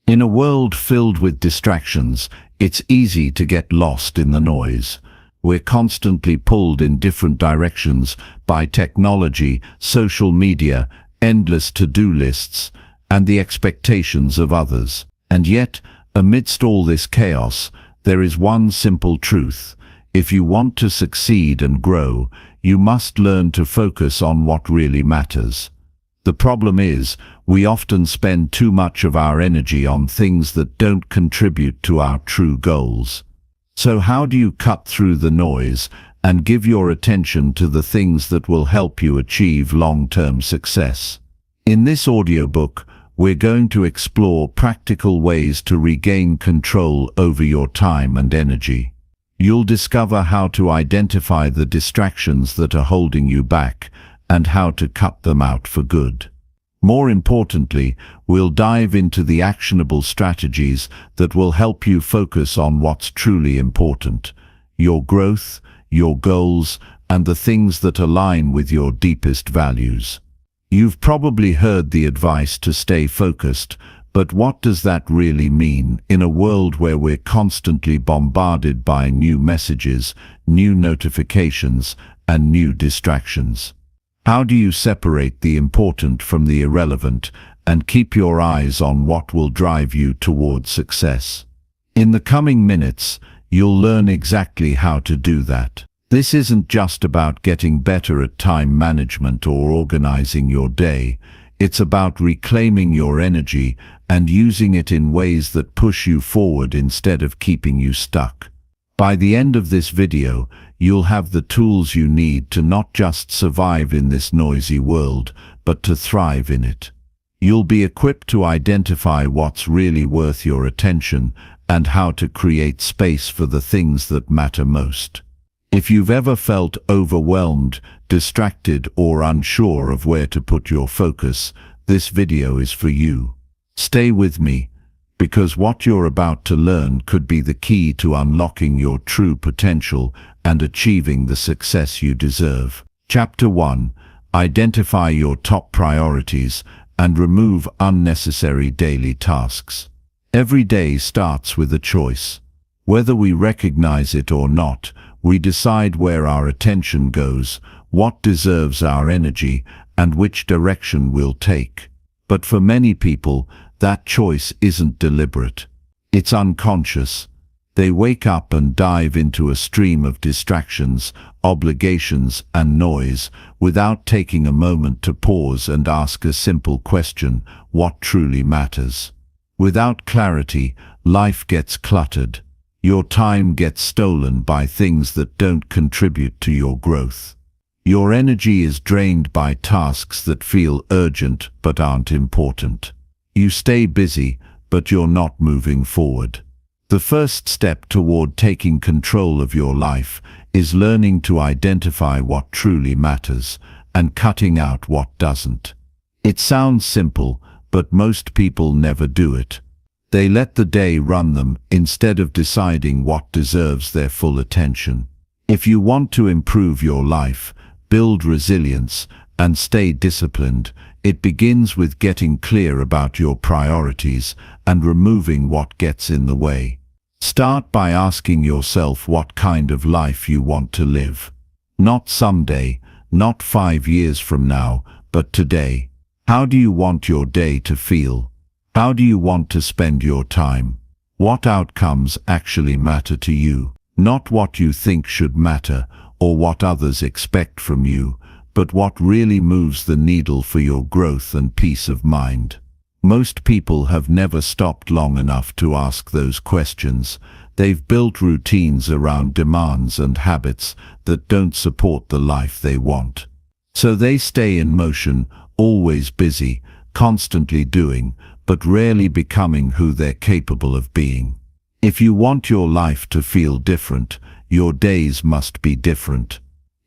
In a world filled with distractions, it's easy to get lost in the noise. We're constantly pulled in different directions by technology, social media, endless to-do lists, and the expectations of others. And yet, amidst all this chaos, there is one simple truth. If you want to succeed and grow, you must learn to focus on what really matters. The problem is, we often spend too much of our energy on things that don't contribute to our true goals. So how do you cut through the noise and give your attention to the things that will help you achieve long-term success? In this audiobook, we're going to explore practical ways to regain control over your time and energy. You'll discover how to identify the distractions that are holding you back and how to cut them out for good. More importantly, we'll dive into the actionable strategies that will help you focus on what's truly important: your growth, your goals, and the things that align with your deepest values. You've probably heard the advice to stay focused, but what does that really mean in a world where we're constantly bombarded by new messages, new notifications, and new distractions? How do you separate the important from the irrelevant and keep your eyes on what will drive you towards success? In the coming minutes, you'll learn exactly how to do that. This isn't just about getting better at time management or organizing your day. It's about reclaiming your energy and using it in ways that push you forward instead of keeping you stuck. By the end of this video, you'll have the tools you need to not just survive in this noisy world, but to thrive in it. You'll be equipped to identify what's really worth your attention and how to create space for the things that matter most. If you've ever felt overwhelmed, distracted, or unsure of where to put your focus, this video is for you. Stay with me, because what you're about to learn could be the key to unlocking your true potential and achieving the success you deserve. Chapter 1. Identify your top priorities and remove unnecessary daily tasks. Every day starts with a choice. Whether we recognize it or not, we decide where our attention goes, what deserves our energy, and which direction we'll take. But for many people, that choice isn't deliberate. It's unconscious. They wake up and dive into a stream of distractions, obligations, and noise without taking a moment to pause and ask a simple question: what truly matters? Without clarity, life gets cluttered. Your time gets stolen by things that don't contribute to your growth. Your energy is drained by tasks that feel urgent but aren't important. You stay busy, but you're not moving forward. The first step toward taking control of your life is learning to identify what truly matters and cutting out what doesn't. It sounds simple, but most people never do it. They let the day run them instead of deciding what deserves their full attention. If you want to improve your life, build resilience, and stay disciplined, it begins with getting clear about your priorities and removing what gets in the way. Start by asking yourself what kind of life you want to live. Not someday, not 5 years from now, but today. How do you want your day to feel? How do you want to spend your time? What outcomes actually matter to you? Not what you think should matter or what others expect from you, but what really moves the needle for your growth and peace of mind. Most people have never stopped long enough to ask those questions. They've built routines around demands and habits that don't support the life they want. So they stay in motion, always busy, constantly doing, but rarely becoming who they're capable of being. If you want your life to feel different, your days must be different.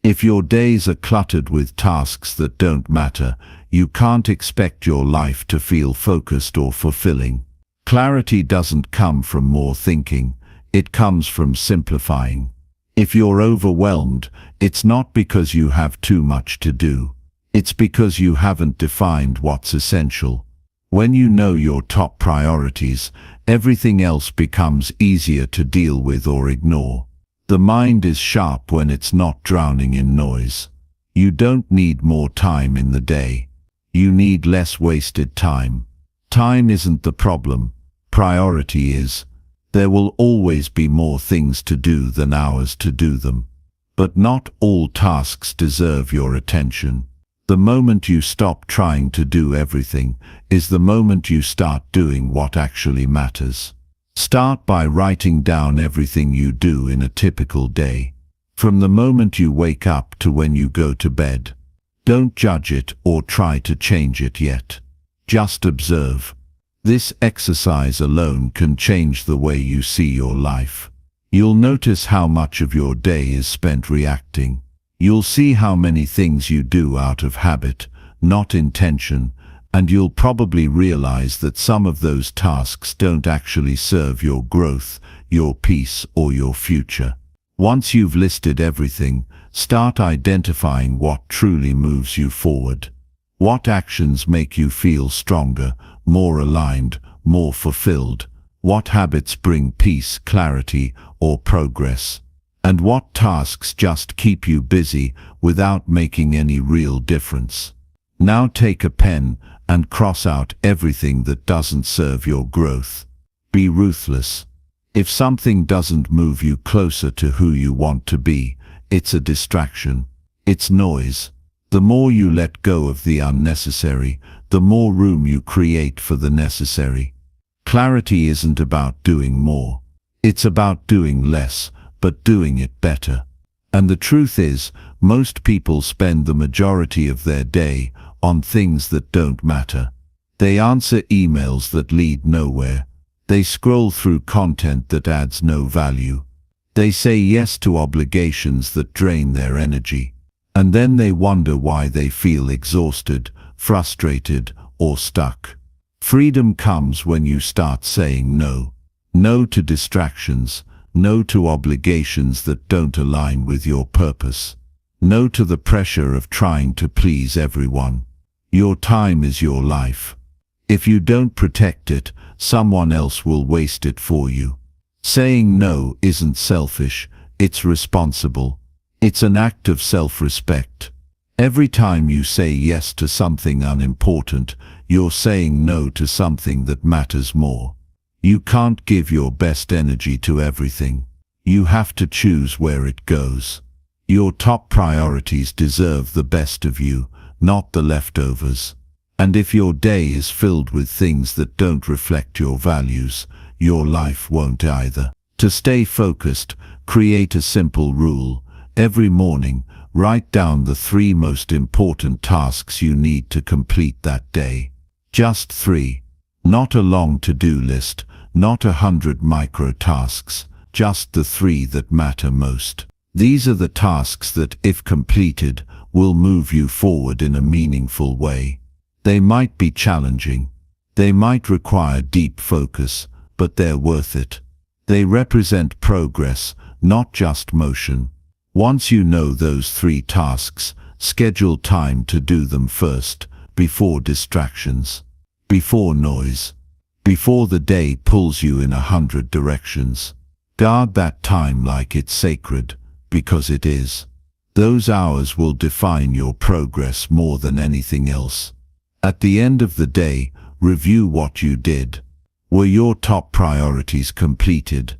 If your days are cluttered with tasks that don't matter, you can't expect your life to feel focused or fulfilling. Clarity doesn't come from more thinking, it comes from simplifying. If you're overwhelmed, it's not because you have too much to do. It's because you haven't defined what's essential. When you know your top priorities, everything else becomes easier to deal with or ignore. The mind is sharp when it's not drowning in noise. You don't need more time in the day. You need less wasted time. Time isn't the problem. Priority is. There will always be more things to do than hours to do them. But not all tasks deserve your attention. The moment you stop trying to do everything is the moment you start doing what actually matters. Start by writing down everything you do in a typical day, from the moment you wake up to when you go to bed. Don't judge it or try to change it yet. Just observe. This exercise alone can change the way you see your life. You'll notice how much of your day is spent reacting. You'll see how many things you do out of habit, not intention, and you'll probably realize that some of those tasks don't actually serve your growth, your peace, or your future. Once you've listed everything, start identifying what truly moves you forward. What actions make you feel stronger, more aligned, more fulfilled? What habits bring peace, clarity, or progress? And what tasks just keep you busy without making any real difference? Now take a pen and cross out everything that doesn't serve your growth. Be ruthless. If something doesn't move you closer to who you want to be, it's a distraction. It's noise. The more you let go of the unnecessary, the more room you create for the necessary. Clarity isn't about doing more. It's about doing less, but doing it better. And the truth is, most people spend the majority of their day on things that don't matter. They answer emails that lead nowhere. They scroll through content that adds no value. They say yes to obligations that drain their energy. And then they wonder why they feel exhausted, frustrated, or stuck. Freedom comes when you start saying no. No to distractions. No to obligations that don't align with your purpose. No to the pressure of trying to please everyone. Your time is your life. If you don't protect it, someone else will waste it for you. Saying no isn't selfish, it's responsible. It's an act of self-respect. Every time you say yes to something unimportant, you're saying no to something that matters more. You can't give your best energy to everything. You have to choose where it goes. Your top priorities deserve the best of you, not the leftovers. And if your day is filled with things that don't reflect your values, your life won't either. To stay focused, create a simple rule. Every morning, write down the 3 most important tasks you need to complete that day. Just 3. Not a long to-do list. Not 100 micro tasks, just the 3 that matter most. These are the tasks that, if completed, will move you forward in a meaningful way. They might be challenging. They might require deep focus, but they're worth it. They represent progress, not just motion. Once you know those 3 tasks, schedule time to do them first, before distractions, before noise. Before the day pulls you in 100 directions. Guard that time like it's sacred, because it is. Those hours will define your progress more than anything else. At the end of the day, review what you did. Were your top priorities completed?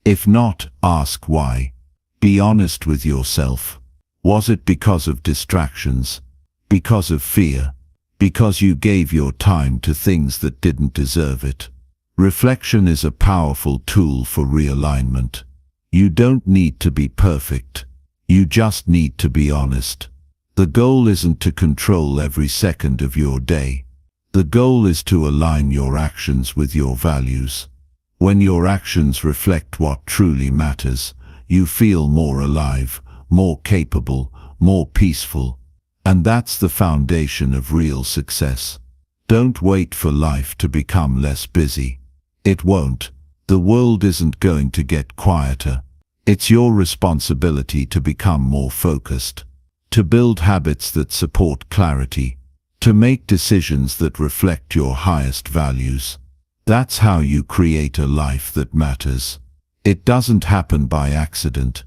If not, ask why. Be honest with yourself. Was it because of distractions? Because of fear? Because you gave your time to things that didn't deserve it? Reflection is a powerful tool for realignment. You don't need to be perfect. You just need to be honest. The goal isn't to control every second of your day. The goal is to align your actions with your values. When your actions reflect what truly matters, you feel more alive, more capable, more peaceful. And that's the foundation of real success. Don't wait for life to become less busy. It won't. The world isn't going to get quieter. It's your responsibility to become more focused, to build habits that support clarity, to make decisions that reflect your highest values. That's how you create a life that matters. It doesn't happen by accident.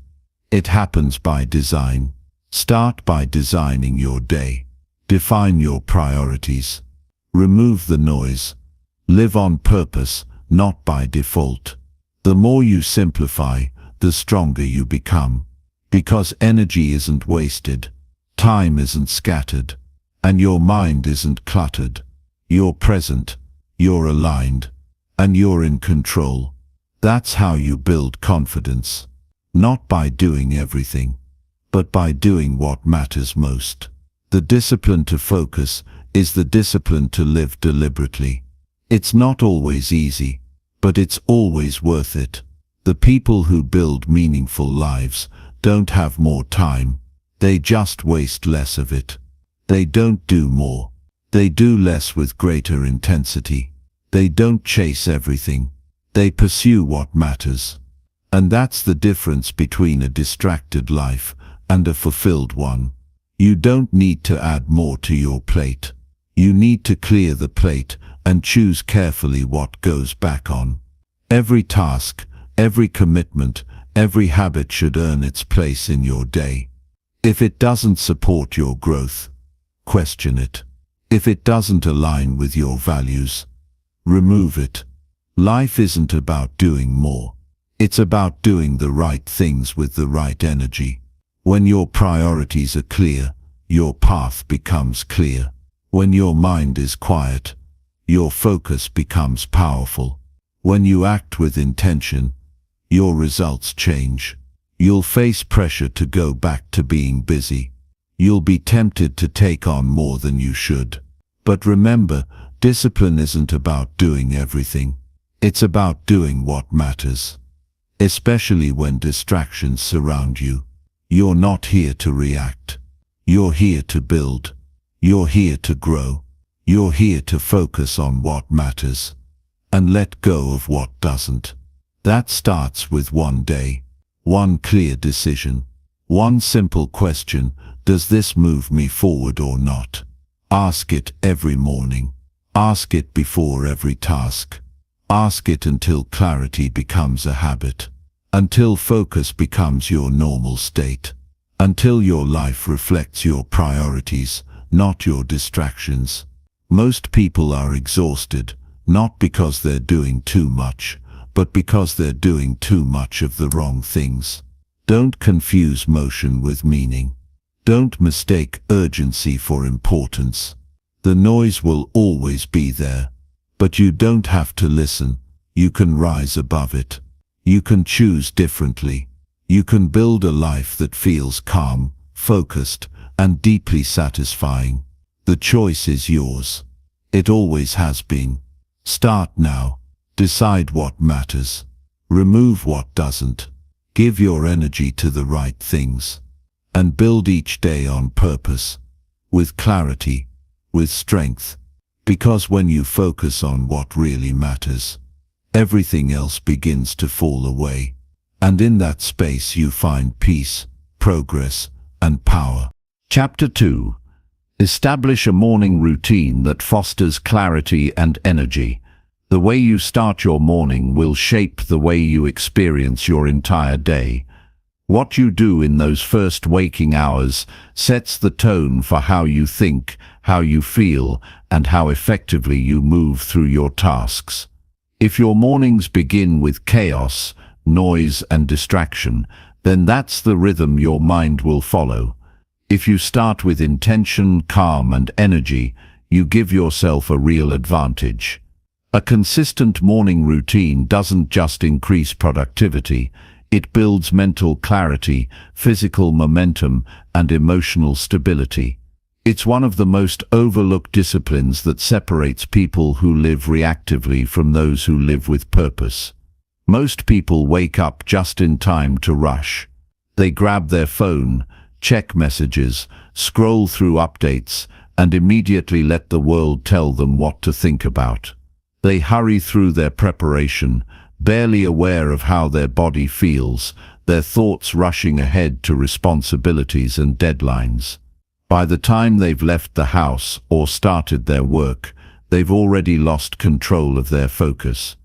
It happens by design. Start by designing your day. Define your priorities. Remove the noise. Live on purpose, not by default. The more you simplify, the stronger you become. Because energy isn't wasted, time isn't scattered, and your mind isn't cluttered. You're present, you're aligned, and you're in control. That's how you build confidence. Not by doing everything, but by doing what matters most. The discipline to focus is the discipline to live deliberately. It's not always easy, but it's always worth it. The people who build meaningful lives don't have more time. They just waste less of it. They don't do more. They do less with greater intensity. They don't chase everything. They pursue what matters. And that's the difference between a distracted life and a fulfilled one. You don't need to add more to your plate. You need to clear the plate and choose carefully what goes back on. Every task, every commitment, every habit should earn its place in your day. If it doesn't support your growth, question it. If it doesn't align with your values, remove it. Life isn't about doing more. It's about doing the right things with the right energy. When your priorities are clear, your path becomes clear. When your mind is quiet, your focus becomes powerful. When you act with intention, your results change. You'll face pressure to go back to being busy. You'll be tempted to take on more than you should. But remember, discipline isn't about doing everything. It's about doing what matters. Especially when distractions surround you. You're not here to react. You're here to build. You're here to grow. You're here to focus on what matters and let go of what doesn't. That starts with one day, one clear decision, one simple question: does this move me forward or not? Ask it every morning. Ask it before every task. Ask it until clarity becomes a habit, until focus becomes your normal state, until your life reflects your priorities, not your distractions. Most people are exhausted, not because they're doing too much, but because they're doing too much of the wrong things. Don't confuse motion with meaning. Don't mistake urgency for importance. The noise will always be there, but you don't have to listen. You can rise above it. You can choose differently. You can build a life that feels calm, focused, and deeply satisfying. The choice is yours. It always has been. Start now. Decide what matters. Remove what doesn't. Give your energy to the right things. And build each day on purpose, with clarity, with strength. Because when you focus on what really matters, everything else begins to fall away. And in that space you find peace, progress, and power. Chapter 2. Establish a morning routine that fosters clarity and energy. The way you start your morning will shape the way you experience your entire day. What you do in those first waking hours sets the tone for how you think, how you feel, and how effectively you move through your tasks. If your mornings begin with chaos, noise, and distraction, then that's the rhythm your mind will follow. If you start with intention, calm, and energy, you give yourself a real advantage. A consistent morning routine doesn't just increase productivity, it builds mental clarity, physical momentum, and emotional stability. It's one of the most overlooked disciplines that separates people who live reactively from those who live with purpose. Most people wake up just in time to rush. They grab their phone, check messages, scroll through updates, and immediately let the world tell them what to think about. They hurry through their preparation, barely aware of how their body feels, their thoughts rushing ahead to responsibilities and deadlines. By the time they've left the house or started their work, they've already lost control of their focus.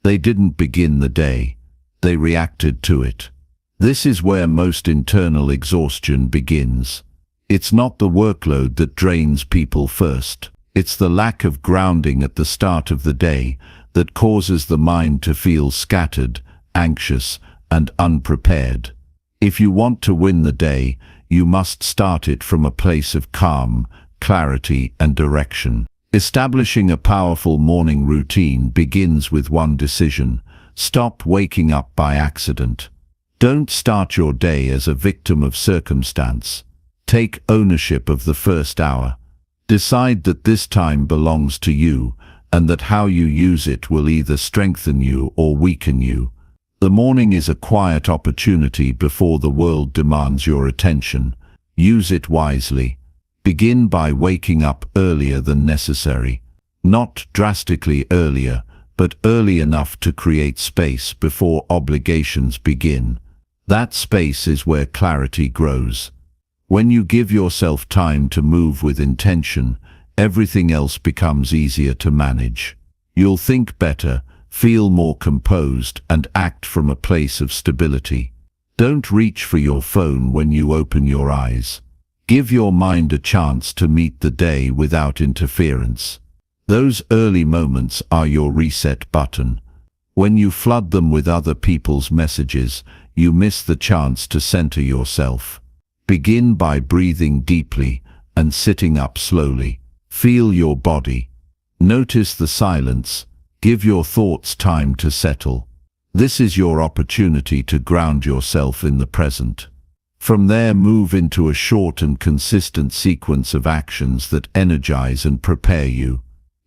They didn't begin the day. They reacted to it. This is where most internal exhaustion begins. It's not the workload that drains people first. It's the lack of grounding at the start of the day that causes the mind to feel scattered, anxious, and unprepared. If you want to win the day, you must start it from a place of calm, clarity, and direction. Establishing a powerful morning routine begins with one decision: stop waking up by accident. Don't start your day as a victim of circumstance. Take ownership of the first hour. Decide that this time belongs to you, and that how you use it will either strengthen you or weaken you. The morning is a quiet opportunity before the world demands your attention. Use it wisely. Begin by waking up earlier than necessary. Not drastically earlier, but early enough to create space before obligations begin. That space is where clarity grows. When you give yourself time to move with intention, everything else becomes easier to manage. You'll think better, feel more composed, and act from a place of stability. Don't reach for your phone when you open your eyes. Give your mind a chance to meet the day without interference. Those early moments are your reset button. When you flood them with other people's messages, you miss the chance to center yourself. Begin by breathing deeply and sitting up slowly. Feel your body. Notice the silence. Give your thoughts time to settle. This is your opportunity to ground yourself in the present. From there, move into a short and consistent sequence of actions that energize and prepare you.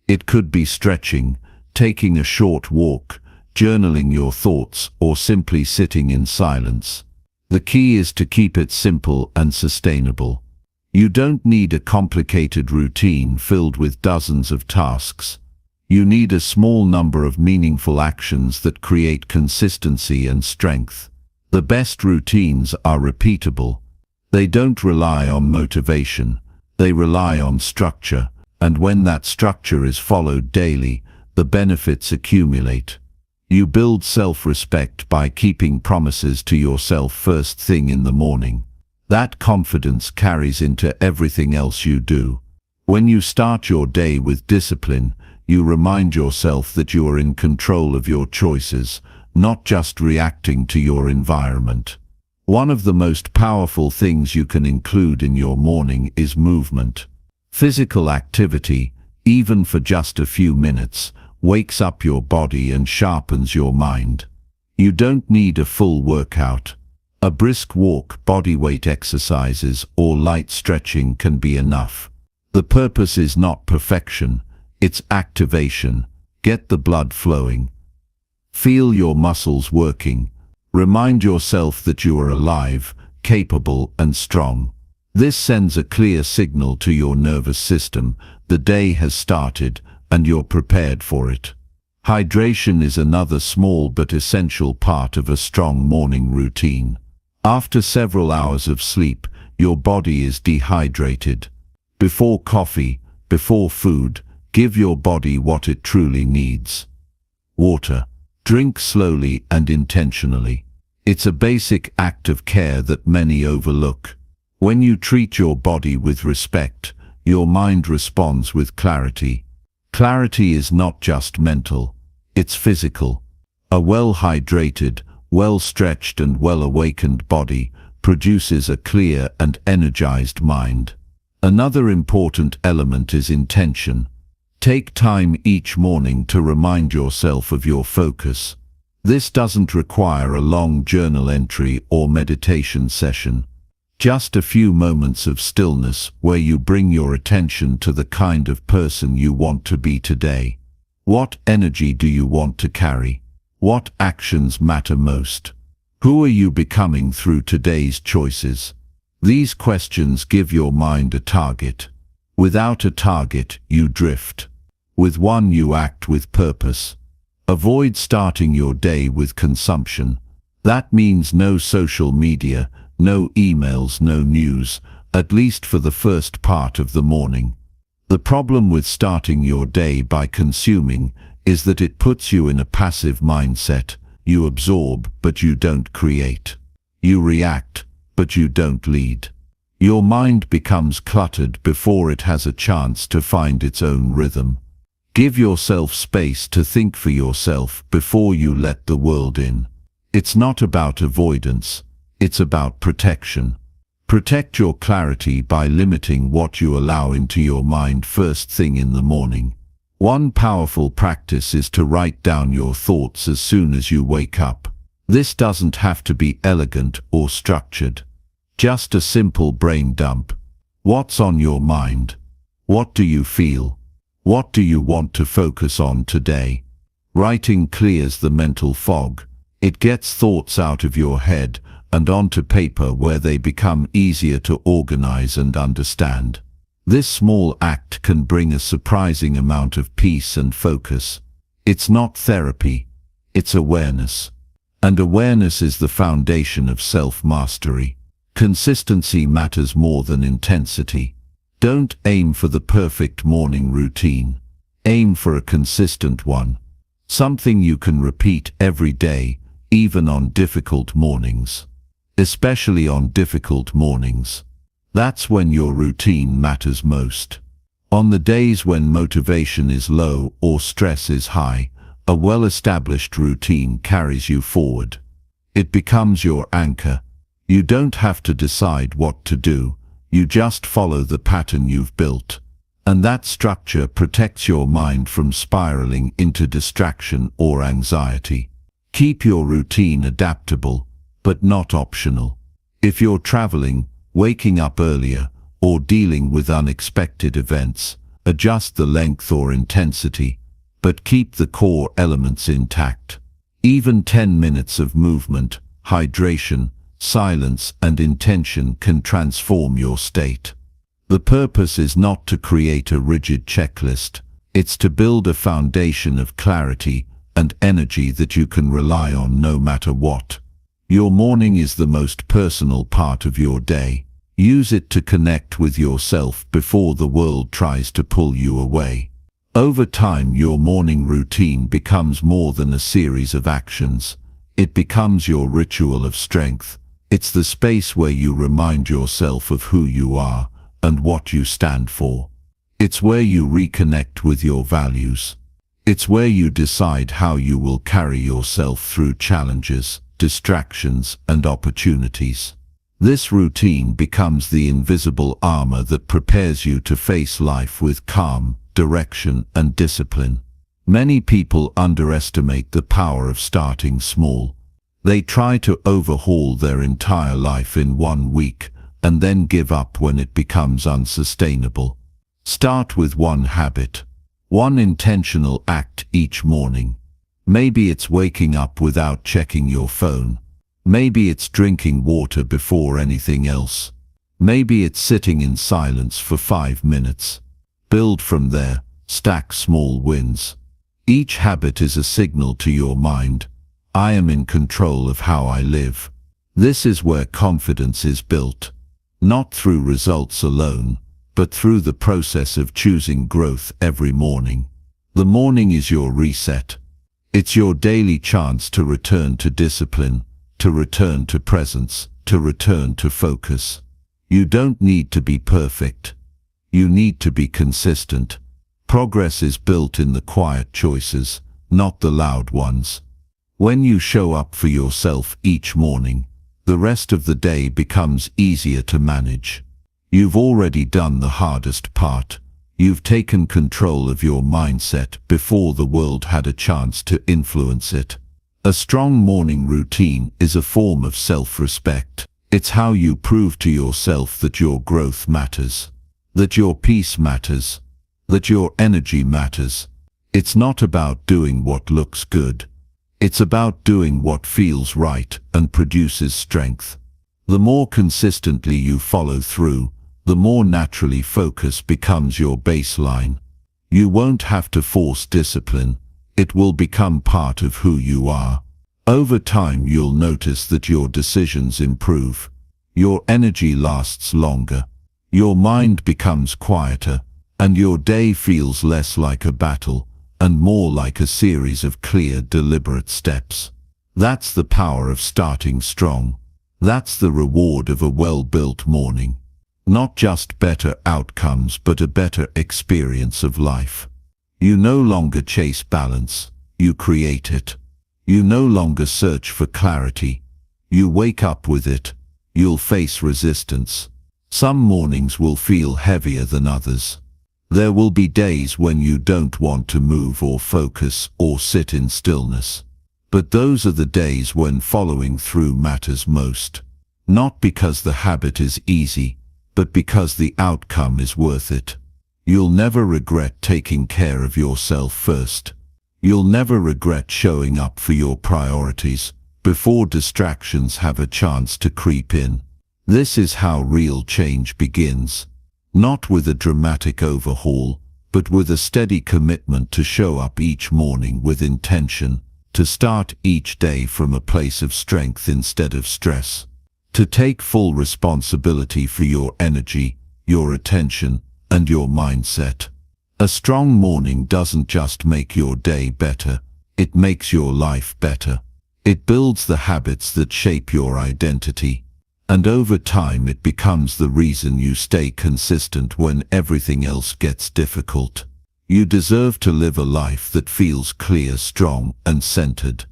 It could be stretching, taking a short walk, journaling your thoughts, or simply sitting in silence. The key is to keep it simple and sustainable. You don't need a complicated routine filled with dozens of tasks. You need a small number of meaningful actions that create consistency and strength. The best routines are repeatable. They don't rely on motivation. They rely on structure. And when that structure is followed daily, the benefits accumulate. You build self-respect by keeping promises to yourself first thing in the morning. That confidence carries into everything else you do. When you start your day with discipline, you remind yourself that you are in control of your choices, not just reacting to your environment. One of the most powerful things you can include in your morning is movement. Physical activity, even for just a few minutes, wakes up your body and sharpens your mind. You don't need a full workout. A brisk walk, bodyweight exercises, or light stretching can be enough. The purpose is not perfection, it's activation. Get the blood flowing. Feel your muscles working. Remind yourself that you are alive, capable, and strong. This sends a clear signal to your nervous system. The day has started, and you're prepared for it. Hydration is another small but essential part of a strong morning routine. After several hours of sleep, your body is dehydrated. Before coffee, before food, give your body what it truly needs. Water. Drink slowly and intentionally. It's a basic act of care that many overlook. When you treat your body with respect, your mind responds with clarity. Clarity is not just mental, it's physical. A well-hydrated, well-stretched and well-awakened body produces a clear and energized mind. Another important element is intention. Take time each morning to remind yourself of your focus. This doesn't require a long journal entry or meditation session. Just a few moments of stillness where you bring your attention to the kind of person you want to be today. What energy do you want to carry? What actions matter most? Who are you becoming through today's choices? These questions give your mind a target. Without a target, you drift. With one, you act with purpose. Avoid starting your day with consumption. That means no social media, no emails, no news. at least for the first part of the morning. The problem with starting your day by consuming is that it puts you in a passive mindset. You absorb, but you don't create. You react, but you don't lead. Your mind becomes cluttered before it has a chance to find its own rhythm. Give yourself space to think for yourself before you let the world in. It's not about avoidance, it's about protection. Protect your clarity by limiting what you allow into your mind first thing in the morning. One powerful practice is to write down your thoughts as soon as you wake up. This doesn't have to be elegant or structured. Just a simple brain dump. What's on your mind? What do you feel? What do you want to focus on today? Writing clears the mental fog. It gets thoughts out of your head and onto paper where they become easier to organize and understand. This small act can bring a surprising amount of peace and focus. It's not therapy, it's awareness. And awareness is the foundation of self-mastery. Consistency matters more than intensity. Don't aim for the perfect morning routine. Aim for a consistent one. Something you can repeat every day, even on difficult mornings. Especially on difficult mornings. That's when your routine matters most. On the days when motivation is low or stress is high, a well-established routine carries you forward. It becomes your anchor. You don't have to decide what to do, you just follow the pattern you've built. And that structure protects your mind from spiraling into distraction or anxiety. Keep your routine adaptable, but not optional. If you're traveling, waking up earlier, or dealing with unexpected events, adjust the length or intensity, but keep the core elements intact. Even 10 minutes of movement, hydration, silence, and intention can transform your state. The purpose is not to create a rigid checklist, it's to build a foundation of clarity and energy that you can rely on no matter what. Your morning is the most personal part of your day. Use it to connect with yourself before the world tries to pull you away. Over time, your morning routine becomes more than a series of actions. It becomes your ritual of strength. It's the space where you remind yourself of who you are and what you stand for. It's where you reconnect with your values. It's where you decide how you will carry yourself through challenges, distractions, and opportunities. This routine becomes the invisible armor that prepares you to face life with calm, direction, and discipline. Many people underestimate the power of starting small. They try to overhaul their entire life in 1 week and then give up when it becomes unsustainable. Start with one habit, one intentional act each morning. Maybe it's waking up without checking your phone. Maybe it's drinking water before anything else. Maybe it's sitting in silence for 5 minutes. Build from there, stack small wins. Each habit is a signal to your mind. I am in control of how I live. This is where confidence is built. Not through results alone, but through the process of choosing growth every morning. The morning is your reset. It's your daily chance to return to discipline, to return to presence, to return to focus. You don't need to be perfect. You need to be consistent. Progress is built in the quiet choices, not the loud ones. When you show up for yourself each morning, the rest of the day becomes easier to manage. You've already done the hardest part. You've taken control of your mindset before the world had a chance to influence it. A strong morning routine is a form of self-respect. It's how you prove to yourself that your growth matters, that your peace matters, that your energy matters. It's not about doing what looks good. It's about doing what feels right and produces strength. The more consistently you follow through, the more naturally focus becomes your baseline. You won't have to force discipline. It will become part of who you are. Over time, you'll notice that your decisions improve. Your energy lasts longer. Your mind becomes quieter, and your day feels less like a battle and more like a series of clear, deliberate steps. That's the power of starting strong. That's the reward of a well-built morning. Not just better outcomes, but a better experience of life. You no longer chase balance, you create it. You no longer search for clarity. You wake up with it. You'll face resistance. Some mornings will feel heavier than others. There will be days when you don't want to move or focus or sit in stillness. But those are the days when following through matters most. Not because the habit is easy, but because the outcome is worth it. You'll never regret taking care of yourself first. You'll never regret showing up for your priorities before distractions have a chance to creep in. This is how real change begins. Not with a dramatic overhaul, but with a steady commitment to show up each morning with intention, to start each day from a place of strength instead of stress, to take full responsibility for your energy, your attention, and your mindset. A strong morning doesn't just make your day better, it makes your life better. It builds the habits that shape your identity. And over time it becomes the reason you stay consistent when everything else gets difficult. You deserve to live a life that feels clear, strong, and centered.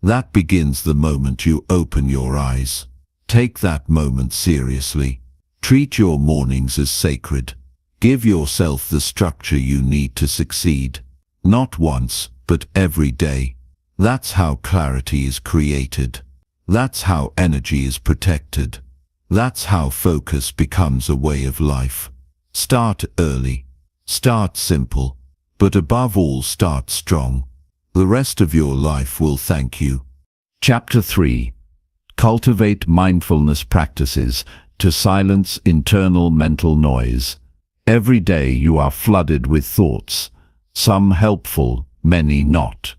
That begins the moment you open your eyes. Take that moment seriously. Treat your mornings as sacred. Give yourself the structure you need to succeed. Not once, but every day. That's how clarity is created. That's how energy is protected. That's how focus becomes a way of life. Start early. Start simple. But above all, start strong. The rest of your life will thank you. Chapter 3. Cultivate mindfulness practices to silence internal mental noise. Every day you are flooded with thoughts, some helpful, many not.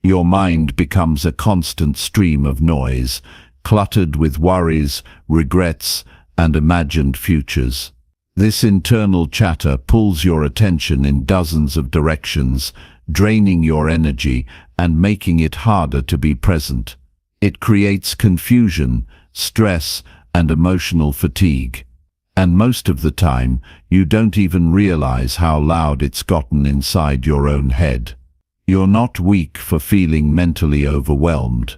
Your mind becomes a constant stream of noise, cluttered with worries, regrets, and imagined futures. This internal chatter pulls your attention in dozens of directions, draining your energy and making it harder to be present. It creates confusion, stress, and emotional fatigue. And most of the time, you don't even realize how loud it's gotten inside your own head. You're not weak for feeling mentally overwhelmed.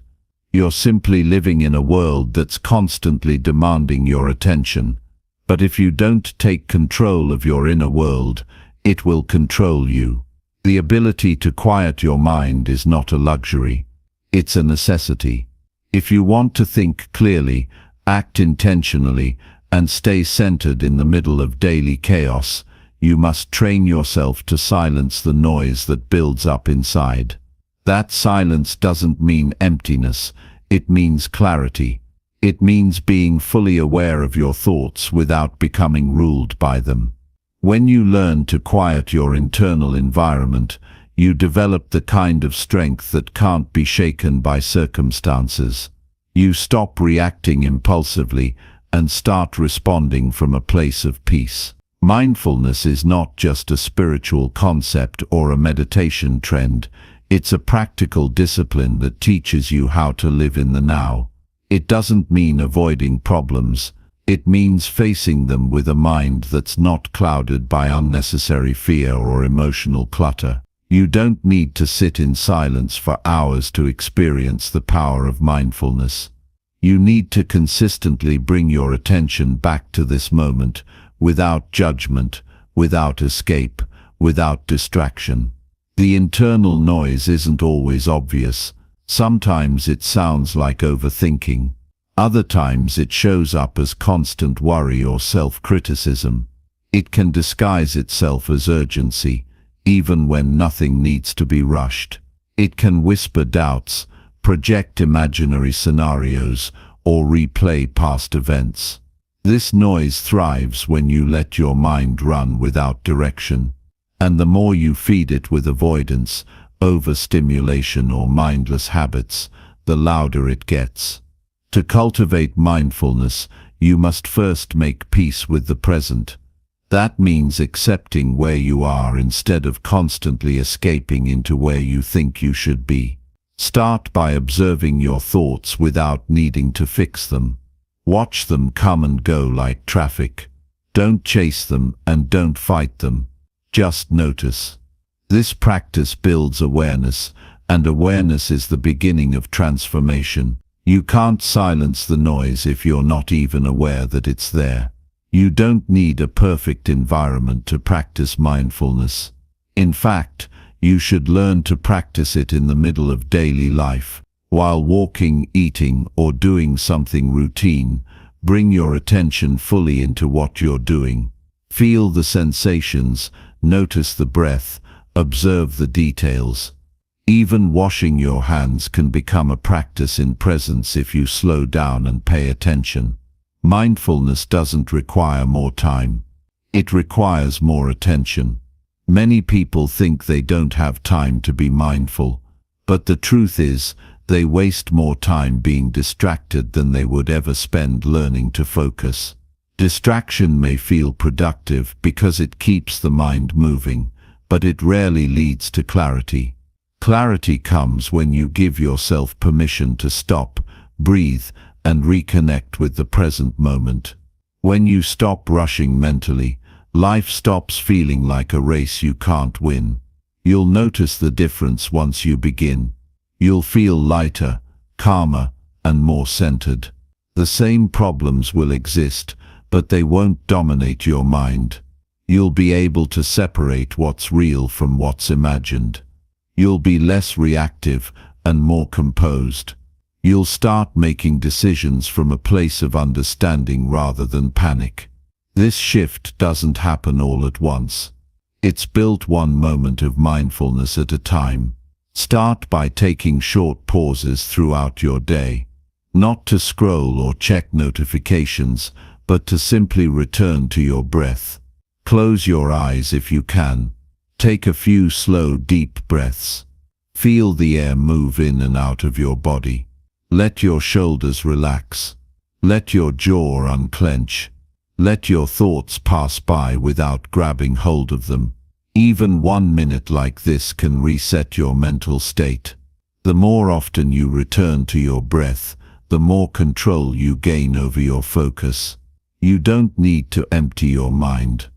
You're simply living in a world that's constantly demanding your attention. But if you don't take control of your inner world, it will control you. The ability to quiet your mind is not a luxury. It's a necessity. If you want to think clearly, act intentionally, and stay centered in the middle of daily chaos, you must train yourself to silence the noise that builds up inside. That silence doesn't mean emptiness, it means clarity. It means being fully aware of your thoughts without becoming ruled by them. When you learn to quiet your internal environment, you develop the kind of strength that can't be shaken by circumstances. You stop reacting impulsively and start responding from a place of peace. Mindfulness is not just a spiritual concept or a meditation trend. It's a practical discipline that teaches you how to live in the now. It doesn't mean avoiding problems. It means facing them with a mind that's not clouded by unnecessary fear or emotional clutter. You don't need to sit in silence for hours to experience the power of mindfulness. You need to consistently bring your attention back to this moment, without judgment, without escape, without distraction. The internal noise isn't always obvious. Sometimes it sounds like overthinking. Other times it shows up as constant worry or self-criticism. It can disguise itself as urgency, even when nothing needs to be rushed. It can whisper doubts, project imaginary scenarios, or replay past events. This noise thrives when you let your mind run without direction. And the more you feed it with avoidance, overstimulation, or mindless habits, the louder it gets. To cultivate mindfulness, you must first make peace with the present. That means accepting where you are instead of constantly escaping into where you think you should be. Start by observing your thoughts without needing to fix them. Watch them come and go like traffic. Don't chase them and don't fight them. Just notice. This practice builds awareness, and awareness is the beginning of transformation. You can't silence the noise if you're not even aware that it's there. You don't need a perfect environment to practice mindfulness. In fact, you should learn to practice it in the middle of daily life. While walking, eating, or doing something routine, bring your attention fully into what you're doing. Feel the sensations, notice the breath, observe the details. Even washing your hands can become a practice in presence if you slow down and pay attention. Mindfulness doesn't require more time. It requires more attention. Many people think they don't have time to be mindful, but the truth is, they waste more time being distracted than they would ever spend learning to focus. Distraction may feel productive because it keeps the mind moving, but it rarely leads to clarity. Clarity comes when you give yourself permission to stop, breathe, and reconnect with the present moment. When you stop rushing mentally, life stops feeling like a race you can't win. You'll notice the difference once you begin. You'll feel lighter, calmer, and more centered. The same problems will exist, but they won't dominate your mind. You'll be able to separate what's real from what's imagined. You'll be less reactive and more composed. You'll start making decisions from a place of understanding rather than panic. This shift doesn't happen all at once. It's built one moment of mindfulness at a time. Start by taking short pauses throughout your day. Not to scroll or check notifications, but to simply return to your breath. Close your eyes if you can. Take a few slow, deep breaths. Feel the air move in and out of your body. Let your shoulders relax. Let your jaw unclench. Let your thoughts pass by without grabbing hold of them. Even 1 minute like this can reset your mental state. The more often you return to your breath, the more control you gain over your focus. You don't need to empty your mind.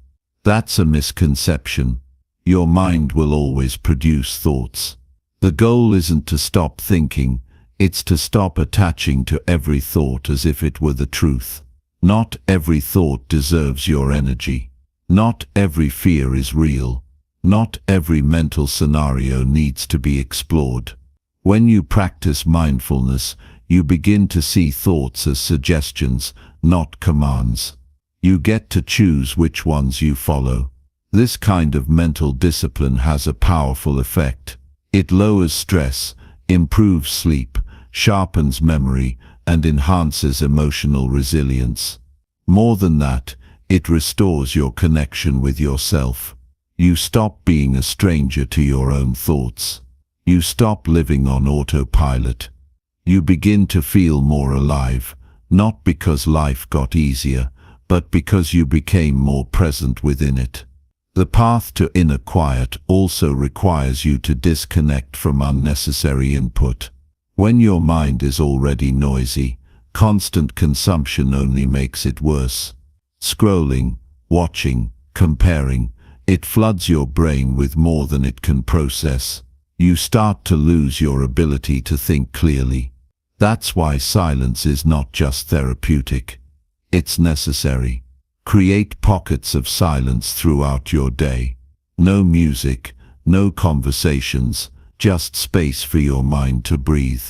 That's a misconception. Your mind will always produce thoughts. The goal isn't to stop thinking. It's to stop attaching to every thought as if it were the truth. Not every thought deserves your energy. Not every fear is real. Not every mental scenario needs to be explored. When you practice mindfulness, you begin to see thoughts as suggestions, not commands. You get to choose which ones you follow. This kind of mental discipline has a powerful effect. It lowers stress, improves sleep, sharpens memory, and enhances emotional resilience. More than that, it restores your connection with yourself. You stop being a stranger to your own thoughts. You stop living on autopilot. You begin to feel more alive, not because life got easier, but because you became more present within it. The path to inner quiet also requires you to disconnect from unnecessary input. When your mind is already noisy, constant consumption only makes it worse. Scrolling, watching, comparing, it floods your brain with more than it can process. You start to lose your ability to think clearly. That's why silence is not just therapeutic. It's necessary. Create pockets of silence throughout your day. No music, no conversations, just space for your mind to breathe.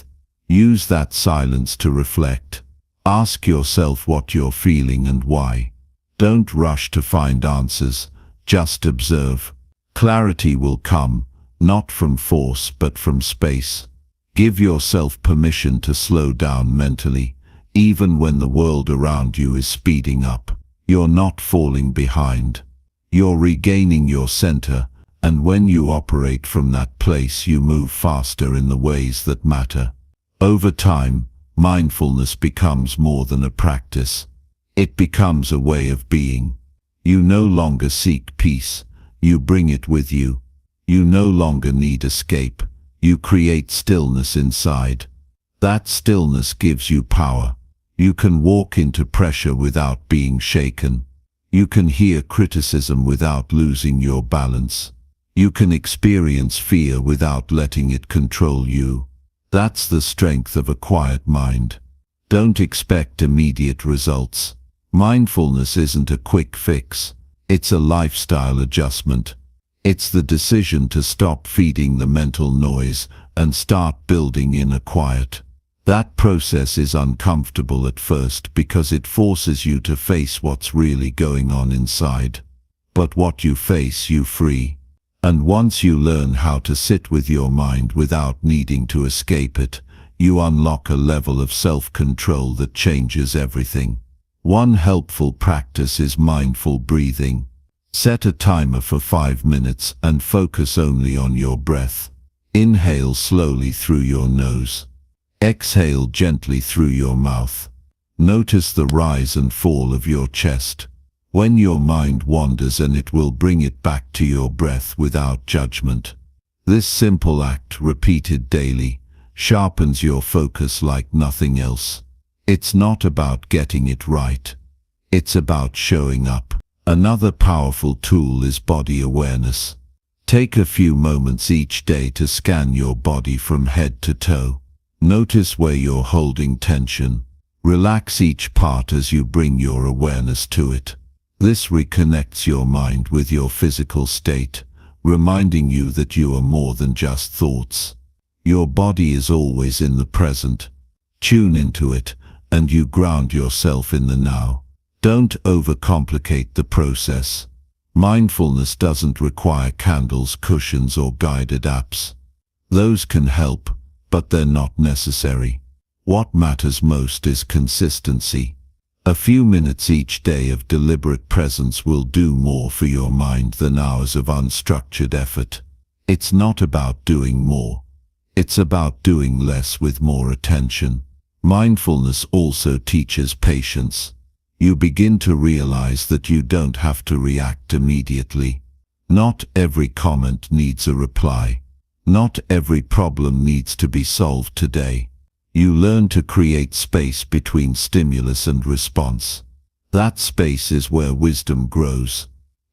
Use that silence to reflect. Ask yourself what you're feeling and why. Don't rush to find answers, just observe. Clarity will come, not from force but from space. Give yourself permission to slow down mentally, even when the world around you is speeding up. You're not falling behind. You're regaining your center, and when you operate from that place you move faster in the ways that matter. Over time, mindfulness becomes more than a practice. It becomes a way of being. You no longer seek peace, you bring it with you. You no longer need escape, you create stillness inside. That stillness gives you power. You can walk into pressure without being shaken. You can hear criticism without losing your balance. You can experience fear without letting it control you. That's the strength of a quiet mind. Don't expect immediate results. Mindfulness isn't a quick fix. It's a lifestyle adjustment. It's the decision to stop feeding the mental noise and start building inner quiet. That process is uncomfortable at first because it forces you to face what's really going on inside. But what you face, you free. And once you learn how to sit with your mind without needing to escape it, you unlock a level of self-control that changes everything. One helpful practice is mindful breathing. Set a timer for 5 minutes and focus only on your breath. Inhale slowly through your nose. Exhale gently through your mouth. Notice the rise and fall of your chest. When your mind wanders, and it will bring it back to your breath without judgment. This simple act, repeated daily, sharpens your focus like nothing else. It's not about getting it right. It's about showing up. Another powerful tool is body awareness. Take a few moments each day to scan your body from head to toe. Notice where you're holding tension. Relax each part as you bring your awareness to it. This reconnects your mind with your physical state, reminding you that you are more than just thoughts. Your body is always in the present. Tune into it, and you ground yourself in the now. Don't overcomplicate the process. Mindfulness doesn't require candles, cushions, or guided apps. Those can help, but they're not necessary. What matters most is consistency. A few minutes each day of deliberate presence will do more for your mind than hours of unstructured effort. It's not about doing more. It's about doing less with more attention. Mindfulness also teaches patience. You begin to realize that you don't have to react immediately. Not every comment needs a reply. Not every problem needs to be solved today. You learn to create space between stimulus and response. That space is where wisdom grows.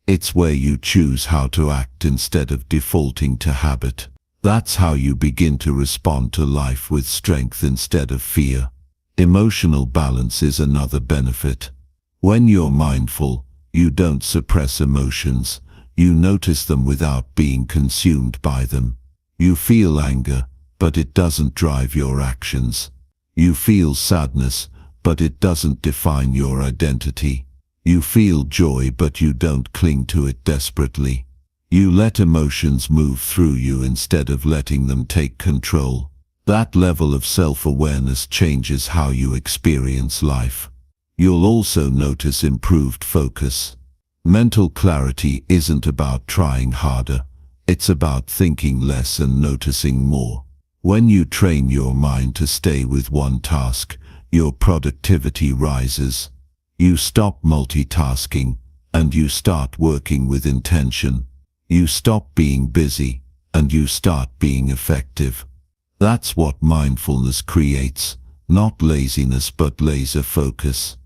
It's where you choose how to act instead of defaulting to habit. That's how you begin to respond to life with strength instead of fear. Emotional balance is another benefit. When you're mindful, you don't suppress emotions. You notice them without being consumed by them. You feel anger, but it doesn't drive your actions. You feel sadness, but it doesn't define your identity. You feel joy, but you don't cling to it desperately. You let emotions move through you instead of letting them take control. That level of self-awareness changes how you experience life. You'll also notice improved focus. Mental clarity isn't about trying harder. It's about thinking less and noticing more. When you train your mind to stay with one task, your productivity rises. You stop multitasking, and you start working with intention. You stop being busy, and you start being effective. That's what mindfulness creates, not laziness but laser focus.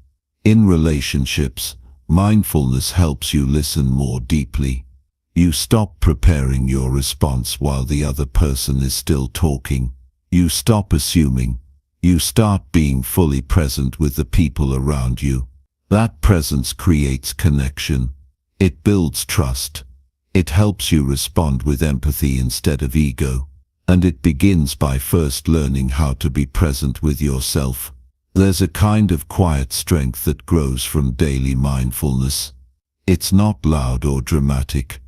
In relationships, mindfulness helps you listen more deeply. You stop preparing your response while the other person is still talking. You stop assuming. You start being fully present with the people around you. That presence creates connection. It builds trust. It helps you respond with empathy instead of ego. And it begins by first learning how to be present with yourself. There's a kind of quiet strength that grows from daily mindfulness. It's not loud or dramatic.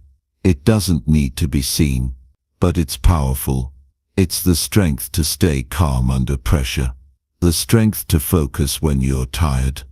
It doesn't need to be seen, but it's powerful. It's the strength to stay calm under pressure, the strength to focus when you're tired,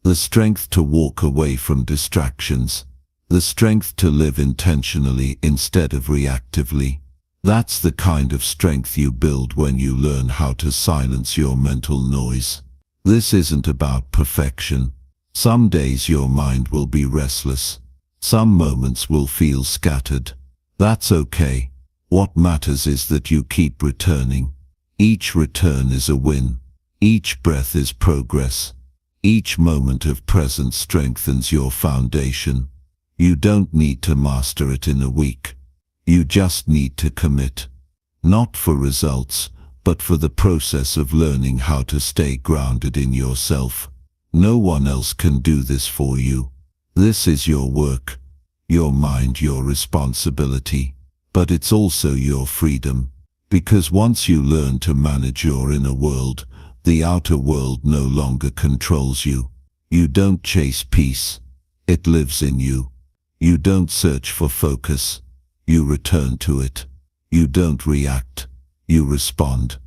the strength to walk away from distractions, the strength to live intentionally instead of reactively. That's the kind of strength you build when you learn how to silence your mental noise. This isn't about perfection. Some days your mind will be restless. Some moments will feel scattered. That's okay. What matters is that you keep returning. Each return is a win. Each breath is progress. Each moment of presence strengthens your foundation. You don't need to master it in a week. You just need to commit. Not for results, but for the process of learning how to stay grounded in yourself. No one else can do this for you. This is your work, your mind, your responsibility. But it's also your freedom. Because once you learn to manage your inner world, the outer world no longer controls you. You don't chase peace. It lives in you. You don't search for focus. You return to it. You don't react. You respond.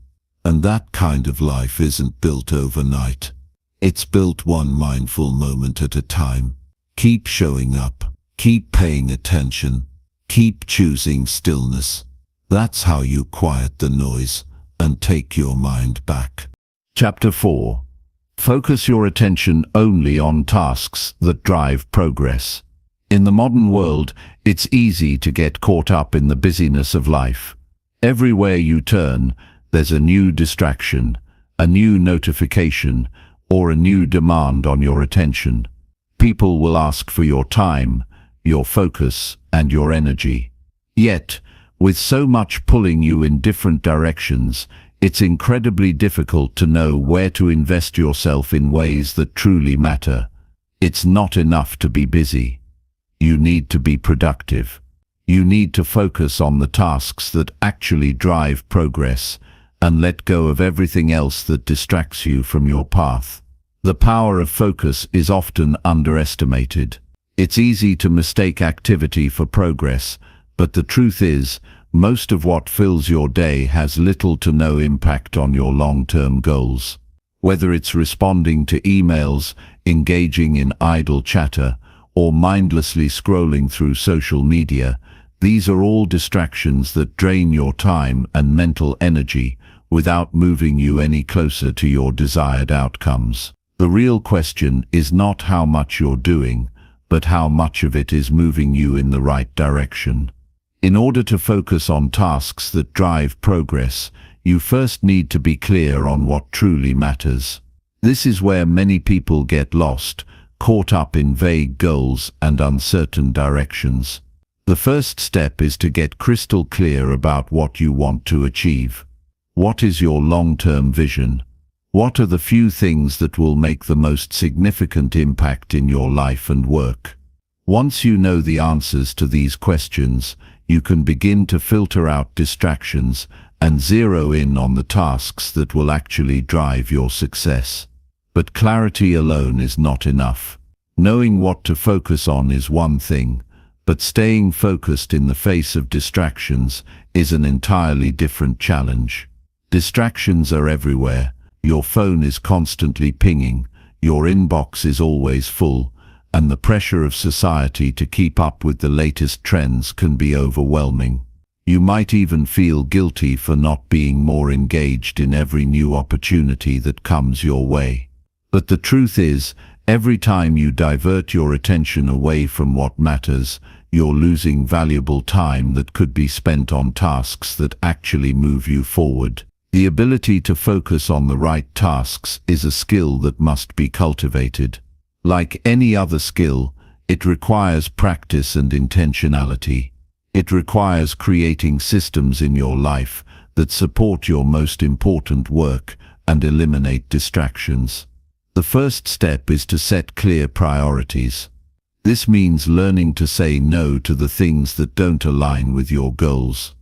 And that kind of life isn't built overnight. It's built one mindful moment at a time. Keep showing up. Keep paying attention. Keep choosing stillness. That's how you quiet the noise and take your mind back. Chapter 4. Focus your attention only on tasks that drive progress. In the modern world, it's easy to get caught up in the busyness of life. Everywhere you turn, there's a new distraction, a new notification, or a new demand on your attention. People will ask for your time, your focus, and your energy. Yet, with so much pulling you in different directions, it's incredibly difficult to know where to invest yourself in ways that truly matter. It's not enough to be busy. You need to be productive. You need to focus on the tasks that actually drive progress and let go of everything else that distracts you from your path. The power of focus is often underestimated. It's easy to mistake activity for progress, but the truth is, most of what fills your day has little to no impact on your long-term goals. Whether it's responding to emails, engaging in idle chatter, or mindlessly scrolling through social media, these are all distractions that drain your time and mental energy without moving you any closer to your desired outcomes. The real question is not how much you're doing, but how much of it is moving you in the right direction. In order to focus on tasks that drive progress, you first need to be clear on what truly matters. This is where many people get lost, caught up in vague goals and uncertain directions. The first step is to get crystal clear about what you want to achieve. What is your long-term vision? What are the few things that will make the most significant impact in your life and work? Once you know the answers to these questions, you can begin to filter out distractions and zero in on the tasks that will actually drive your success. But clarity alone is not enough. Knowing what to focus on is one thing, but staying focused in the face of distractions is an entirely different challenge. Distractions are everywhere. Your phone is constantly pinging, your inbox is always full, and the pressure of society to keep up with the latest trends can be overwhelming. You might even feel guilty for not being more engaged in every new opportunity that comes your way. But the truth is, every time you divert your attention away from what matters, you're losing valuable time that could be spent on tasks that actually move you forward. The ability to focus on the right tasks is a skill that must be cultivated. Like any other skill, it requires practice and intentionality. It requires creating systems in your life that support your most important work and eliminate distractions. The first step is to set clear priorities. This means learning to say no to the things that don't align with your goals.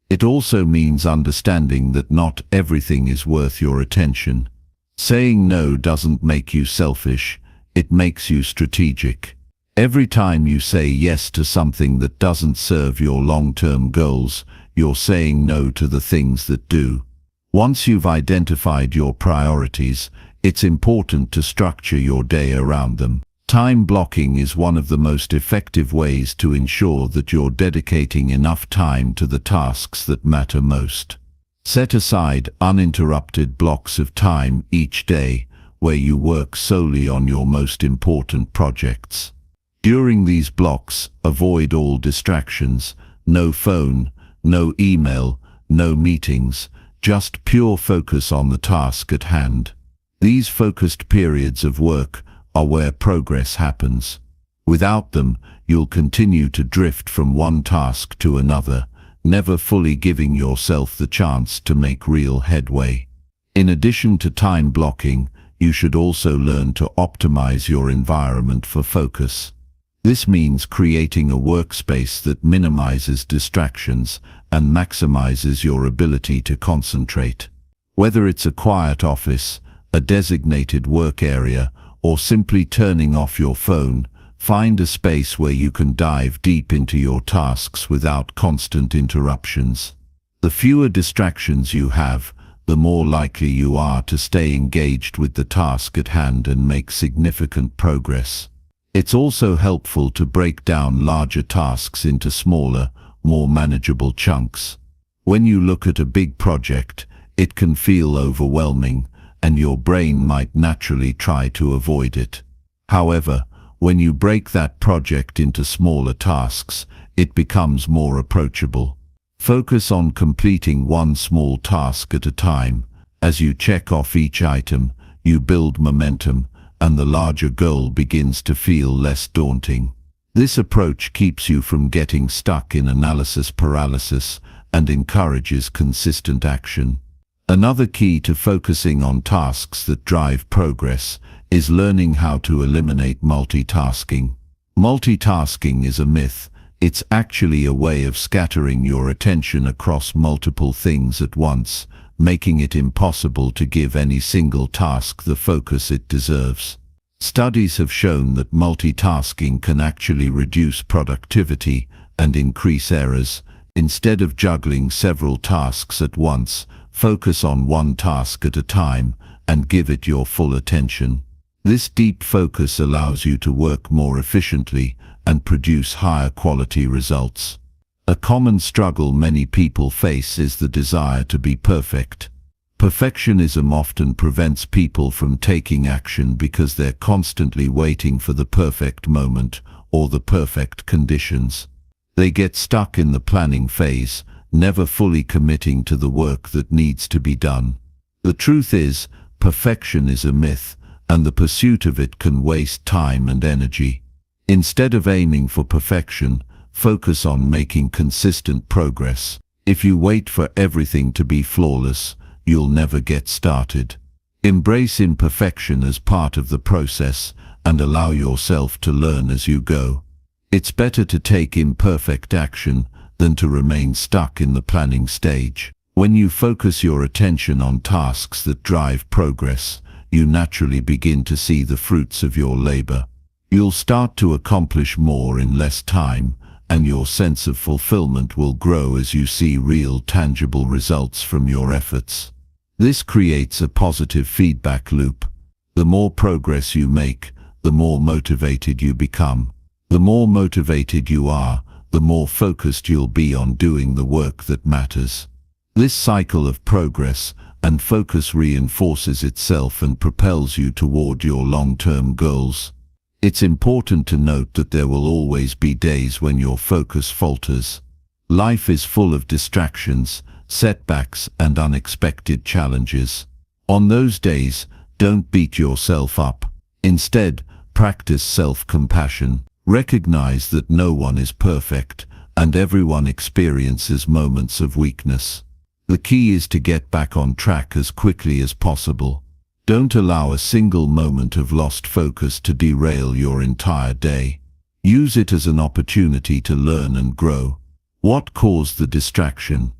It also means understanding that not everything is worth your attention. Saying no doesn't make you selfish, it makes you strategic. Every time you say yes to something that doesn't serve your long-term goals, you're saying no to the things that do. Once you've identified your priorities, it's important to structure your day around them. Time blocking is one of the most effective ways to ensure that you're dedicating enough time to the tasks that matter most. Set aside uninterrupted blocks of time each day, where you work solely on your most important projects. During these blocks, avoid all distractions, no phone, no email, no meetings, just pure focus on the task at hand. These focused periods of work are where progress happens. Without them, you'll continue to drift from one task to another, never fully giving yourself the chance to make real headway. In addition to time blocking, you should also learn to optimize your environment for focus. This means creating a workspace that minimizes distractions and maximizes your ability to concentrate. Whether it's a quiet office, a designated work area, or simply turning off your phone, find a space where you can dive deep into your tasks without constant interruptions. The fewer distractions you have, the more likely you are to stay engaged with the task at hand and make significant progress. It's also helpful to break down larger tasks into smaller, more manageable chunks. When you look at a big project, it can feel overwhelming, and your brain might naturally try to avoid it. However, when you break that project into smaller tasks, it becomes more approachable. Focus on completing one small task at a time. As you check off each item, you build momentum, and the larger goal begins to feel less daunting. This approach keeps you from getting stuck in analysis paralysis and encourages consistent action. Another key to focusing on tasks that drive progress is learning how to eliminate multitasking. Multitasking is a myth. It's actually a way of scattering your attention across multiple things at once, making it impossible to give any single task the focus it deserves. Studies have shown that multitasking can actually reduce productivity and increase errors. Instead of juggling several tasks at once, focus on one task at a time and give it your full attention. This deep focus allows you to work more efficiently and produce higher quality results. A common struggle many people face is the desire to be perfect. Perfectionism often prevents people from taking action because they're constantly waiting for the perfect moment or the perfect conditions. They get stuck in the planning phase, never fully committing to the work that needs to be done. The truth is, perfection is a myth, and the pursuit of it can waste time and energy. Instead of aiming for perfection, focus on making consistent progress. If you wait for everything to be flawless, you'll never get started. Embrace imperfection as part of the process and allow yourself to learn as you go. It's better to take imperfect action than to remain stuck in the planning stage. When you focus your attention on tasks that drive progress, you naturally begin to see the fruits of your labor. You'll start to accomplish more in less time, and your sense of fulfillment will grow as you see real, tangible results from your efforts. This creates a positive feedback loop. The more progress you make, the more motivated you become. The more motivated you are, the more focused you'll be on doing the work that matters. This cycle of progress and focus reinforces itself and propels you toward your long-term goals. It's important to note that there will always be days when your focus falters. Life is full of distractions, setbacks, and unexpected challenges. On those days, don't beat yourself up. Instead, practice self-compassion. Recognize that no one is perfect, and everyone experiences moments of weakness. The key is to get back on track as quickly as possible. Don't allow a single moment of lost focus to derail your entire day. Use it as an opportunity to learn and grow. What caused the distraction?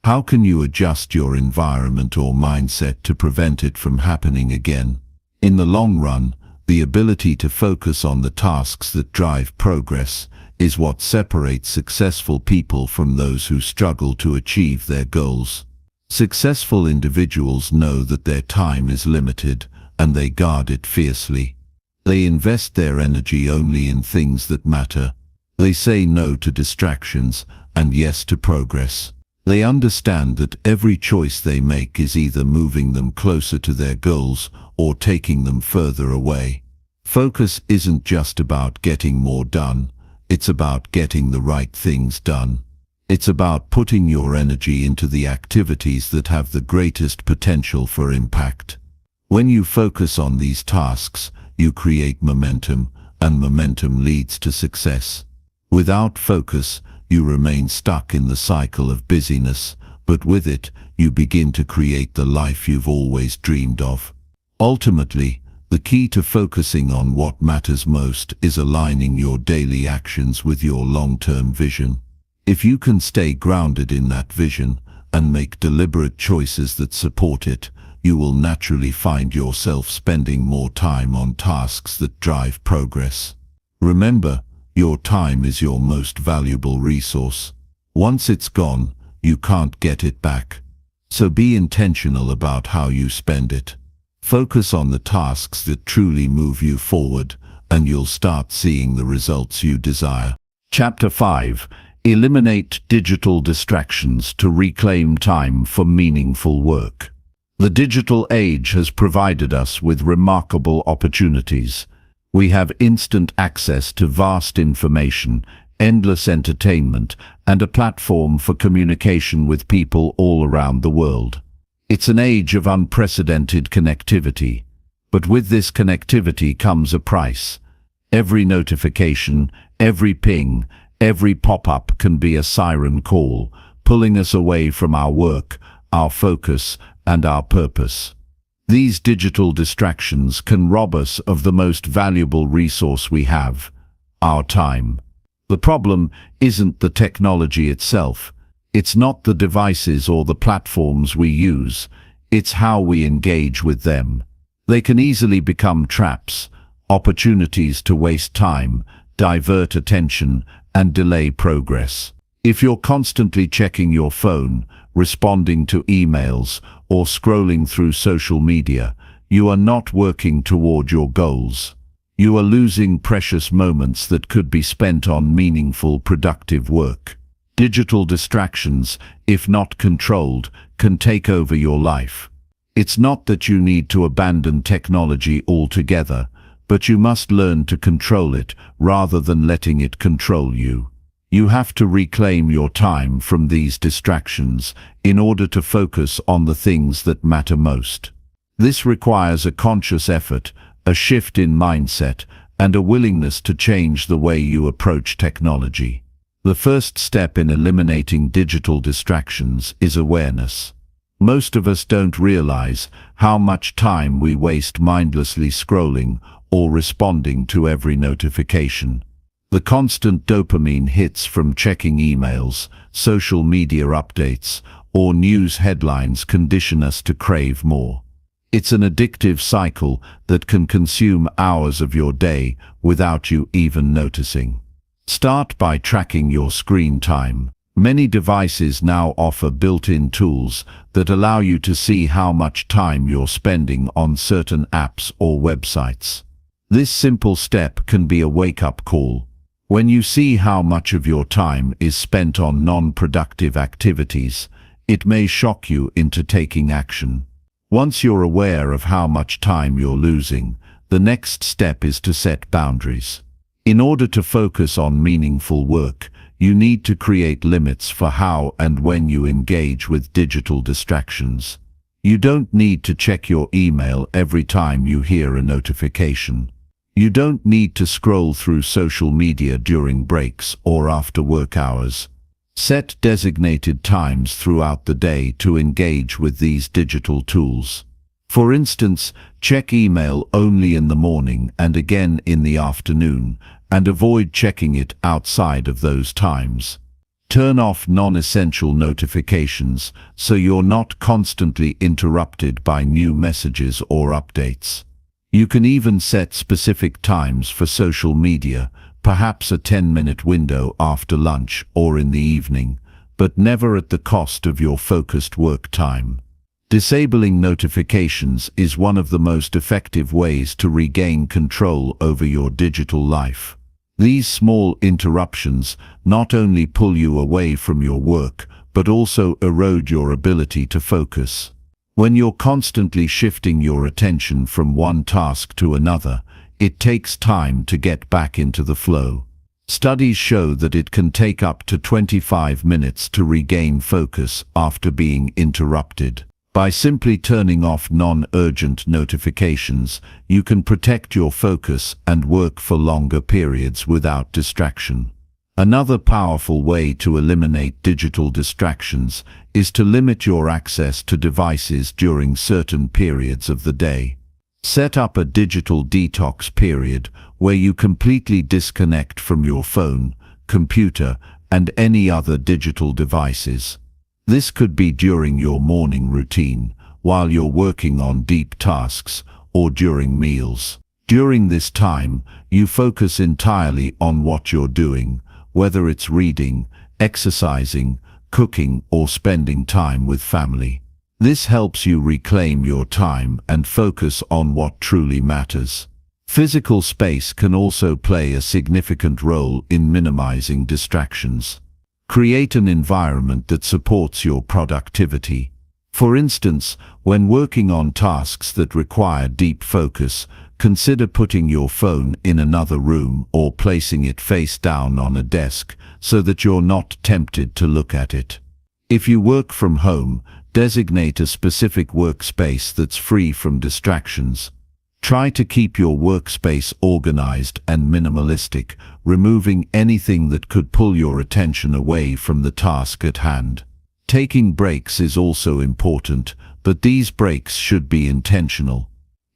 How can you adjust your environment or mindset to prevent it from happening again? In the long run, the ability to focus on the tasks that drive progress is what separates successful people from those who struggle to achieve their goals. Successful individuals know that their time is limited, and they guard it fiercely. They invest their energy only in things that matter. They say no to distractions and yes to progress. They understand that every choice they make is either moving them closer to their goals or taking them further away. Focus isn't just about getting more done, it's about getting the right things done. It's about putting your energy into the activities that have the greatest potential for impact. When you focus on these tasks, you create momentum, and momentum leads to success. Without focus, you remain stuck in the cycle of busyness, but with it, you begin to create the life you've always dreamed of. Ultimately, the key to focusing on what matters most is aligning your daily actions with your long-term vision. If you can stay grounded in that vision and make deliberate choices that support it, you will naturally find yourself spending more time on tasks that drive progress. Remember, your time is your most valuable resource. Once it's gone, you can't get it back. So be intentional about how you spend it. Focus on the tasks that truly move you forward, and you'll start seeing the results you desire. Chapter 5. Eliminate digital distractions to reclaim time for meaningful work. The digital age has provided us with remarkable opportunities. We have instant access to vast information, endless entertainment, and a platform for communication with people all around the world. It's an age of unprecedented connectivity. But with this connectivity comes a price. Every notification, every ping, every pop-up can be a siren call, pulling us away from our work, our focus, and our purpose. These digital distractions can rob us of the most valuable resource we have, our time. The problem isn't the technology itself. It's not the devices or the platforms we use. It's how we engage with them. They can easily become traps, opportunities to waste time, divert attention, and delay progress. If you're constantly checking your phone, responding to emails, or scrolling through social media, you are not working toward your goals. You are losing precious moments that could be spent on meaningful, productive work. Digital distractions, if not controlled, can take over your life. It's not that you need to abandon technology altogether, but you must learn to control it rather than letting it control you. You have to reclaim your time from these distractions in order to focus on the things that matter most. This requires a conscious effort, a shift in mindset, and a willingness to change the way you approach technology. The first step in eliminating digital distractions is awareness. Most of us don't realize how much time we waste mindlessly scrolling or responding to every notification. The constant dopamine hits from checking emails, social media updates, or news headlines condition us to crave more. It's an addictive cycle that can consume hours of your day without you even noticing. Start by tracking your screen time. Many devices now offer built-in tools that allow you to see how much time you're spending on certain apps or websites. This simple step can be a wake-up call. When you see how much of your time is spent on non-productive activities, it may shock you into taking action. Once you're aware of how much time you're losing, the next step is to set boundaries. In order to focus on meaningful work, you need to create limits for how and when you engage with digital distractions. You don't need to check your email every time you hear a notification. You don't need to scroll through social media during breaks or after work hours. Set designated times throughout the day to engage with these digital tools. For instance, check email only in the morning and again in the afternoon, and avoid checking it outside of those times. Turn off non-essential notifications so you're not constantly interrupted by new messages or updates. You can even set specific times for social media, perhaps a 10-minute window after lunch or in the evening, but never at the cost of your focused work time. Disabling notifications is one of the most effective ways to regain control over your digital life. These small interruptions not only pull you away from your work, but also erode your ability to focus. When you're constantly shifting your attention from one task to another, it takes time to get back into the flow. Studies show that it can take up to 25 minutes to regain focus after being interrupted. By simply turning off non-urgent notifications, you can protect your focus and work for longer periods without distraction. Another powerful way to eliminate digital distractions is to limit your access to devices during certain periods of the day. Set up a digital detox period where you completely disconnect from your phone, computer, and any other digital devices. This could be during your morning routine, while you're working on deep tasks, or during meals. During this time, you focus entirely on what you're doing, whether it's reading, exercising, cooking, or spending time with family. This helps you reclaim your time and focus on what truly matters. Physical space can also play a significant role in minimizing distractions. Create an environment that supports your productivity. For instance, when working on tasks that require deep focus, consider putting your phone in another room or placing it face down on a desk so that you're not tempted to look at it. If you work from home, designate a specific workspace that's free from distractions. Try to keep your workspace organized and minimalistic, removing anything that could pull your attention away from the task at hand. Taking breaks is also important, but these breaks should be intentional.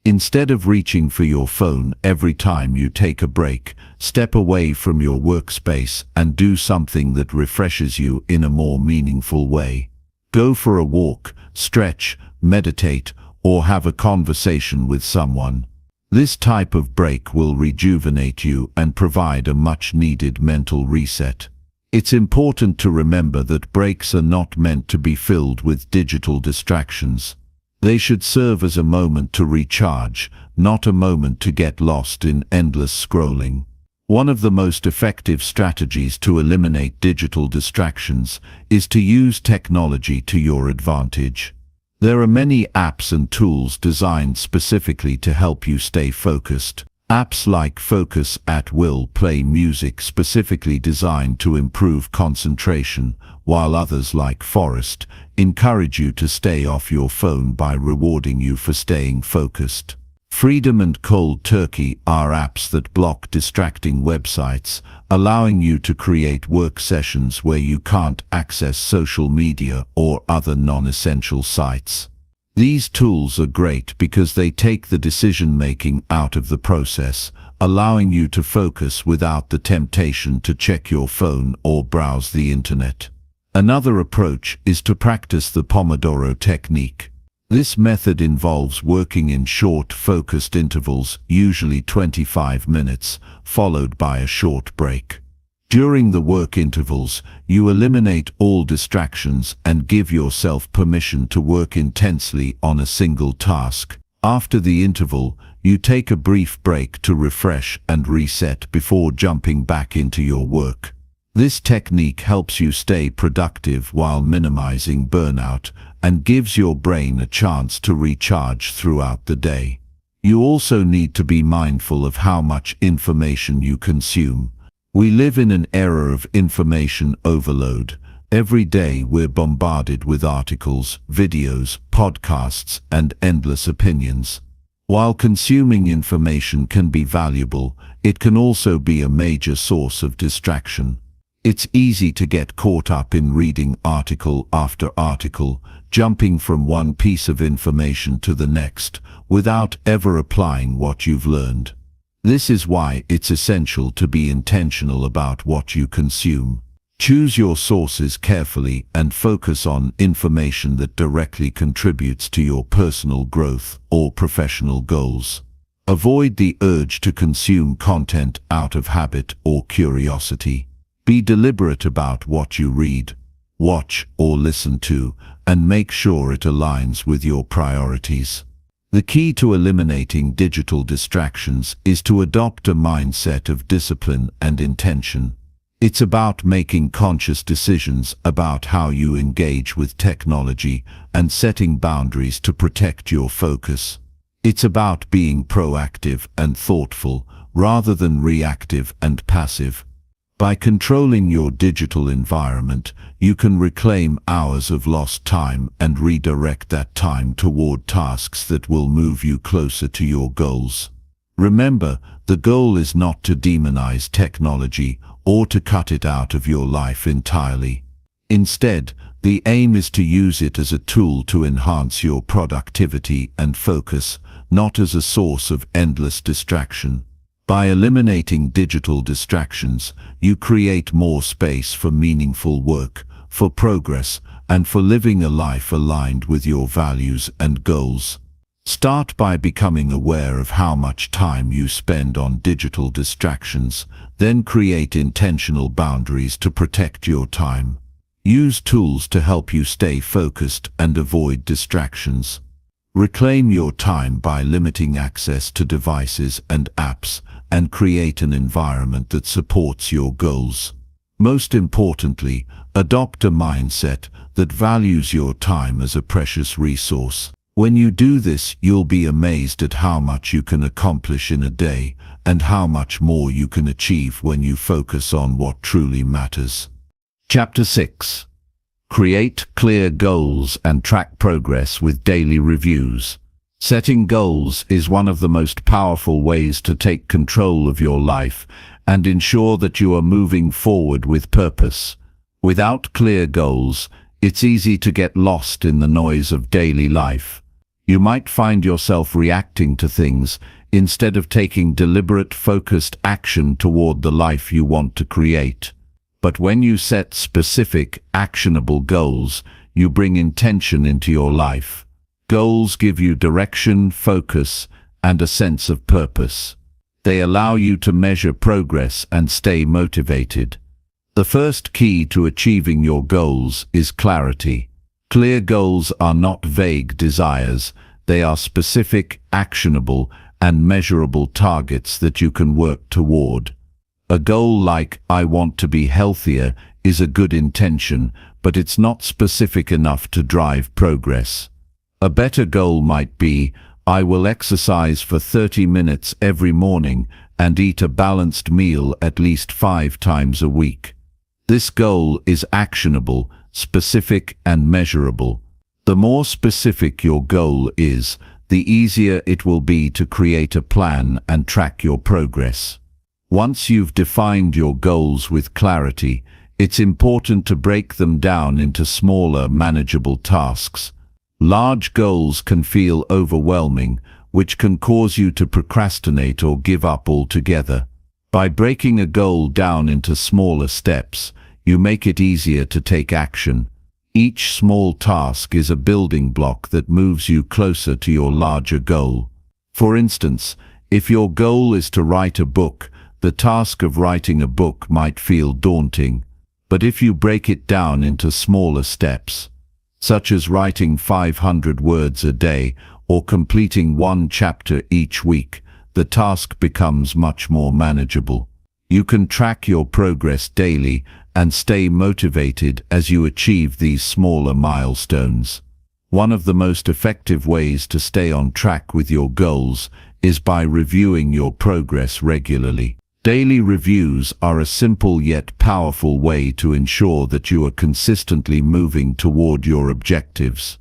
Instead of reaching for your phone every time you take a break, step away from your workspace and do something that refreshes you in a more meaningful way. Go for a walk, stretch, meditate, or have a conversation with someone. This type of break will rejuvenate you and provide a much-needed mental reset. It's important to remember that breaks are not meant to be filled with digital distractions. They should serve as a moment to recharge, not a moment to get lost in endless scrolling. One of the most effective strategies to eliminate digital distractions is to use technology to your advantage. There are many apps and tools designed specifically to help you stay focused. Apps like Focus at Will play music specifically designed to improve concentration, while others like Forest encourage you to stay off your phone by rewarding you for staying focused. Freedom and Cold Turkey are apps that block distracting websites, allowing you to create work sessions where you can't access social media or other non-essential sites. These tools are great because they take the decision-making out of the process, allowing you to focus without the temptation to check your phone or browse the internet. Another approach is to practice the Pomodoro technique. This method involves working in short, focused intervals, usually 25 minutes, followed by a short break. During the work intervals, you eliminate all distractions and give yourself permission to work intensely on a single task. After the interval, you take a brief break to refresh and reset before jumping back into your work. This technique helps you stay productive while minimizing burnout and gives your brain a chance to recharge throughout the day. You also need to be mindful of how much information you consume. We live in an era of information overload. Every day we're bombarded with articles, videos, podcasts, and endless opinions. While consuming information can be valuable, it can also be a major source of distraction. It's easy to get caught up in reading article after article, jumping from one piece of information to the next, without ever applying what you've learned. This is why it's essential to be intentional about what you consume. Choose your sources carefully and focus on information that directly contributes to your personal growth or professional goals. Avoid the urge to consume content out of habit or curiosity. Be deliberate about what you read, watch, or listen to, and make sure it aligns with your priorities. The key to eliminating digital distractions is to adopt a mindset of discipline and intention. It's about making conscious decisions about how you engage with technology and setting boundaries to protect your focus. It's about being proactive and thoughtful rather than reactive and passive. By controlling your digital environment, you can reclaim hours of lost time and redirect that time toward tasks that will move you closer to your goals. Remember, the goal is not to demonize technology or to cut it out of your life entirely. Instead, the aim is to use it as a tool to enhance your productivity and focus, not as a source of endless distraction. By eliminating digital distractions, you create more space for meaningful work, for progress, and for living a life aligned with your values and goals. Start by becoming aware of how much time you spend on digital distractions, then create intentional boundaries to protect your time. Use tools to help you stay focused and avoid distractions. Reclaim your time by limiting access to devices and apps, and create an environment that supports your goals. Most importantly, adopt a mindset that values your time as a precious resource. When you do this, you'll be amazed at how much you can accomplish in a day, and how much more you can achieve when you focus on what truly matters. Chapter 6. Create clear goals and track progress with daily reviews. Setting goals is one of the most powerful ways to take control of your life and ensure that you are moving forward with purpose. Without clear goals, it's easy to get lost in the noise of daily life. You might find yourself reacting to things instead of taking deliberate, focused action toward the life you want to create. But when you set specific, actionable goals, you bring intention into your life. Goals give you direction, focus, and a sense of purpose. They allow you to measure progress and stay motivated. The first key to achieving your goals is clarity. Clear goals are not vague desires. They are specific, actionable, and measurable targets that you can work toward. A goal like, "I want to be healthier," is a good intention, but it's not specific enough to drive progress. A better goal might be, "I will exercise for 30 minutes every morning and eat a balanced meal at least 5 times a week." This goal is actionable, specific, and measurable. The more specific your goal is, the easier it will be to create a plan and track your progress. Once you've defined your goals with clarity, it's important to break them down into smaller, manageable tasks. Large goals can feel overwhelming, which can cause you to procrastinate or give up altogether. By breaking a goal down into smaller steps, you make it easier to take action. Each small task is a building block that moves you closer to your larger goal. For instance, if your goal is to write a book, the task of writing a book might feel daunting. But if you break it down into smaller steps, such as writing 500 words a day or completing 1 chapter each week, the task becomes much more manageable. You can track your progress daily and stay motivated as you achieve these smaller milestones. One of the most effective ways to stay on track with your goals is by reviewing your progress regularly. Daily reviews are a simple yet powerful way to ensure that you are consistently moving toward your objectives.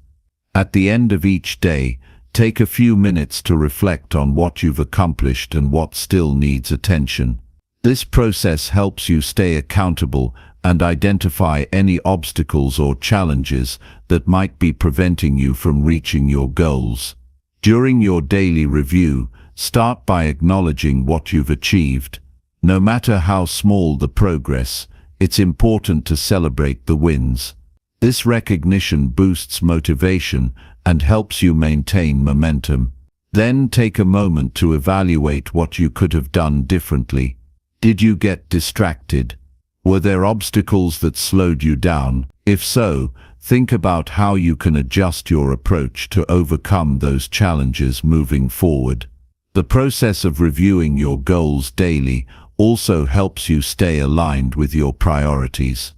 At the end of each day, take a few minutes to reflect on what you've accomplished and what still needs attention. This process helps you stay accountable and identify any obstacles or challenges that might be preventing you from reaching your goals. During your daily review, start by acknowledging what you've achieved. No matter how small the progress, it's important to celebrate the wins. This recognition boosts motivation and helps you maintain momentum. Then take a moment to evaluate what you could have done differently. Did you get distracted? Were there obstacles that slowed you down? If so, think about how you can adjust your approach to overcome those challenges moving forward. The process of reviewing your goals daily also helps you stay aligned with your priorities.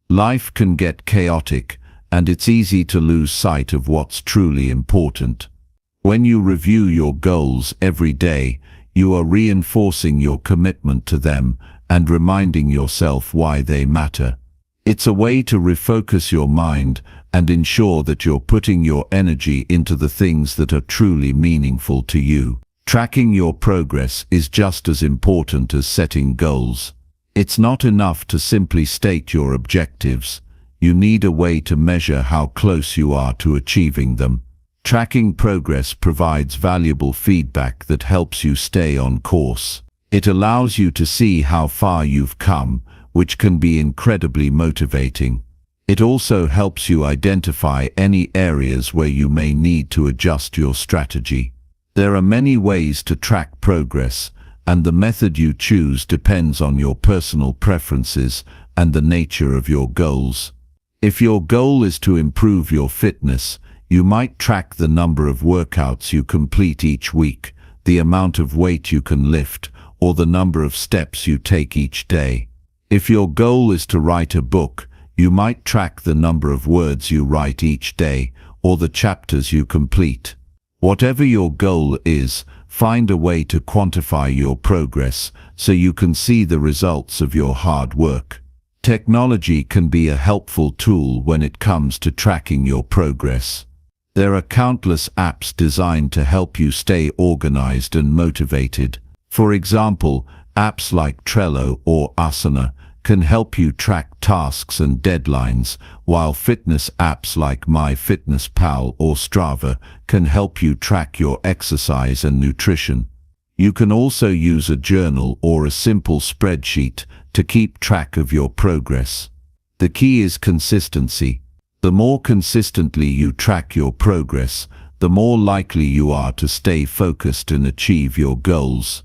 Life can get chaotic, and it's easy to lose sight of what's truly important. When you review your goals every day, you are reinforcing your commitment to them and reminding yourself why they matter. It's a way to refocus your mind and ensure that you're putting your energy into the things that are truly meaningful to you. Tracking your progress is just as important as setting goals. It's not enough to simply state your objectives. You need a way to measure how close you are to achieving them. Tracking progress provides valuable feedback that helps you stay on course. It allows you to see how far you've come, which can be incredibly motivating. It also helps you identify any areas where you may need to adjust your strategy. There are many ways to track progress, and the method you choose depends on your personal preferences and the nature of your goals. If your goal is to improve your fitness, you might track the number of workouts you complete each week, the amount of weight you can lift, or the number of steps you take each day. If your goal is to write a book, you might track the number of words you write each day, or the chapters you complete. Whatever your goal is, find a way to quantify your progress so you can see the results of your hard work. Technology can be a helpful tool when it comes to tracking your progress. There are countless apps designed to help you stay organized and motivated. For example, apps like Trello or Asana can help you track tasks and deadlines, while fitness apps like MyFitnessPal or Strava can help you track your exercise and nutrition. You can also use a journal or a simple spreadsheet to keep track of your progress. The key is consistency. The more consistently you track your progress, the more likely you are to stay focused and achieve your goals.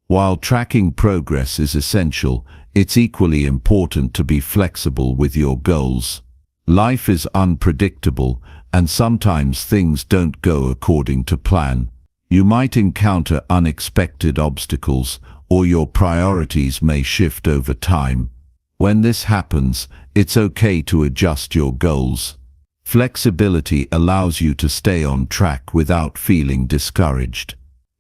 While tracking progress is essential, it's equally important to be flexible with your goals. Life is unpredictable, and sometimes things don't go according to plan. You might encounter unexpected obstacles, or your priorities may shift over time. When this happens, it's okay to adjust your goals. Flexibility allows you to stay on track without feeling discouraged.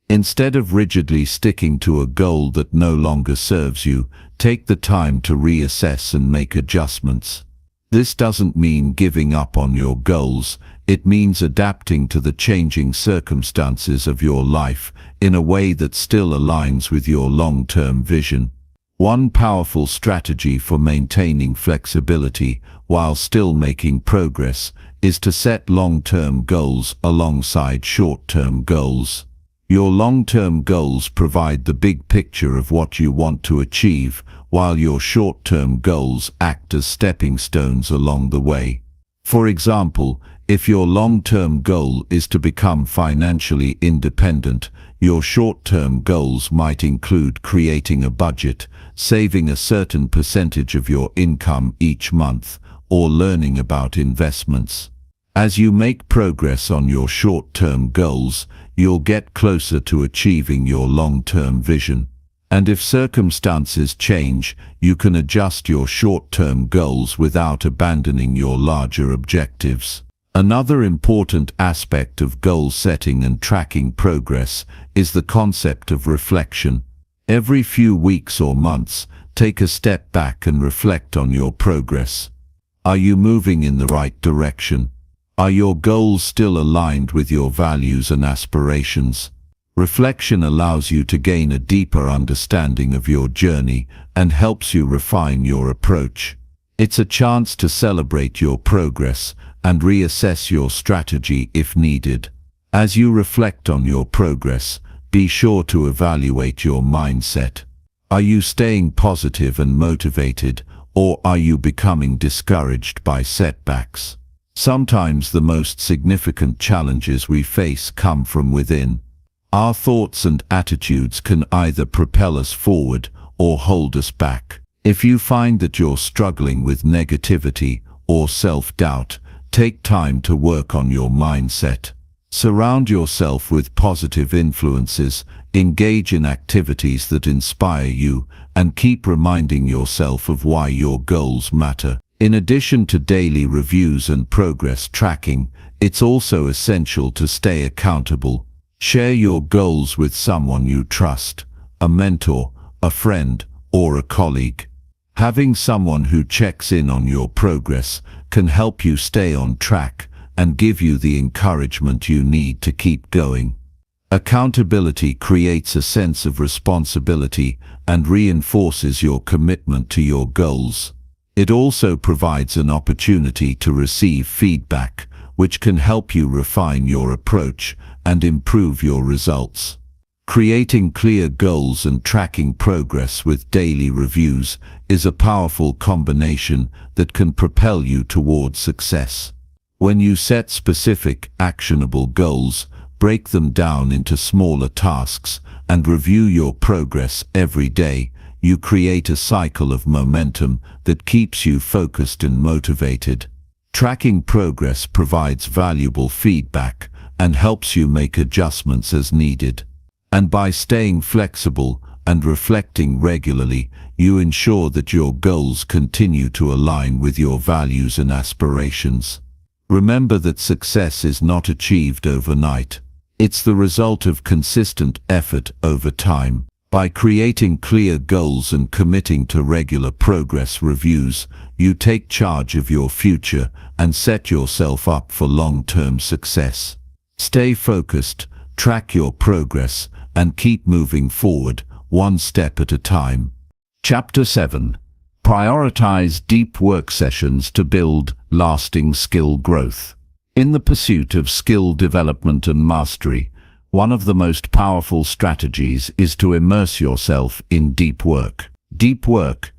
Instead of rigidly sticking to a goal that no longer serves you, take the time to reassess and make adjustments. This doesn't mean giving up on your goals. It means adapting to the changing circumstances of your life in a way that still aligns with your long-term vision. One powerful strategy for maintaining flexibility while still making progress is to set long-term goals alongside short-term goals. Your long-term goals provide the big picture of what you want to achieve, while your short-term goals act as stepping stones along the way. For example, if your long-term goal is to become financially independent, your short-term goals might include creating a budget, saving a certain percentage of your income each month, or learning about investments. As you make progress on your short-term goals, you'll get closer to achieving your long-term vision. And if circumstances change, you can adjust your short-term goals without abandoning your larger objectives. Another important aspect of goal setting and tracking progress is the concept of reflection. Every few weeks or months, take a step back and reflect on your progress. Are you moving in the right direction? Are your goals still aligned with your values and aspirations? Reflection allows you to gain a deeper understanding of your journey and helps you refine your approach. It's a chance to celebrate your progress and reassess your strategy if needed. As you reflect on your progress, be sure to evaluate your mindset. Are you staying positive and motivated, or are you becoming discouraged by setbacks? Sometimes the most significant challenges we face come from within. Our thoughts and attitudes can either propel us forward or hold us back. If you find that you're struggling with negativity or self-doubt, take time to work on your mindset. Surround yourself with positive influences, engage in activities that inspire you, and keep reminding yourself of why your goals matter. In addition to daily reviews and progress tracking, it's also essential to stay accountable. Share your goals with someone you trust, a mentor, a friend, or a colleague. Having someone who checks in on your progress can help you stay on track and give you the encouragement you need to keep going. Accountability creates a sense of responsibility and reinforces your commitment to your goals. It also provides an opportunity to receive feedback, which can help you refine your approach and improve your results. Creating clear goals and tracking progress with daily reviews is a powerful combination that can propel you towards success. When you set specific, actionable goals, break them down into smaller tasks, and review your progress every day, you create a cycle of momentum that keeps you focused and motivated. Tracking progress provides valuable feedback and helps you make adjustments as needed. And by staying flexible and reflecting regularly, you ensure that your goals continue to align with your values and aspirations. Remember that success is not achieved overnight. It's the result of consistent effort over time. By creating clear goals and committing to regular progress reviews, you take charge of your future and set yourself up for long-term success. Stay focused, track your progress, and keep moving forward, one step at a time. Chapter 7. Prioritize deep work sessions to build lasting skill growth. In the pursuit of skill development and mastery, one of the most powerful strategies is to immerse yourself in deep work. Deep work,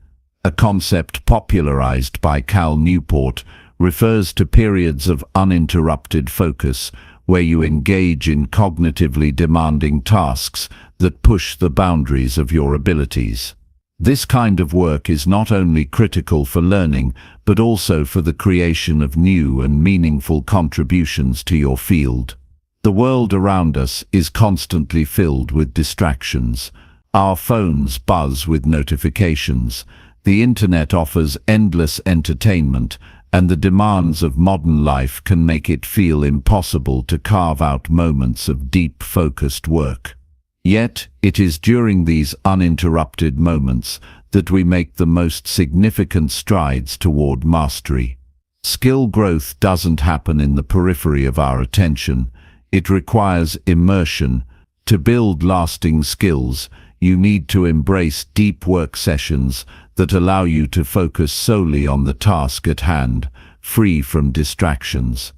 a concept popularized by Cal Newport, refers to periods of uninterrupted focus where you engage in cognitively demanding tasks that push the boundaries of your abilities. This kind of work is not only critical for learning, but also for the creation of new and meaningful contributions to your field. The world around us is constantly filled with distractions. Our phones buzz with notifications. The internet offers endless entertainment, and the demands of modern life can make it feel impossible to carve out moments of deep, focused work. Yet, it is during these uninterrupted moments that we make the most significant strides toward mastery. Skill growth doesn't happen in the periphery of our attention. It requires immersion. To build lasting skills, you need to embrace deep work sessions that allow you to focus solely on the task at hand, free from distractions.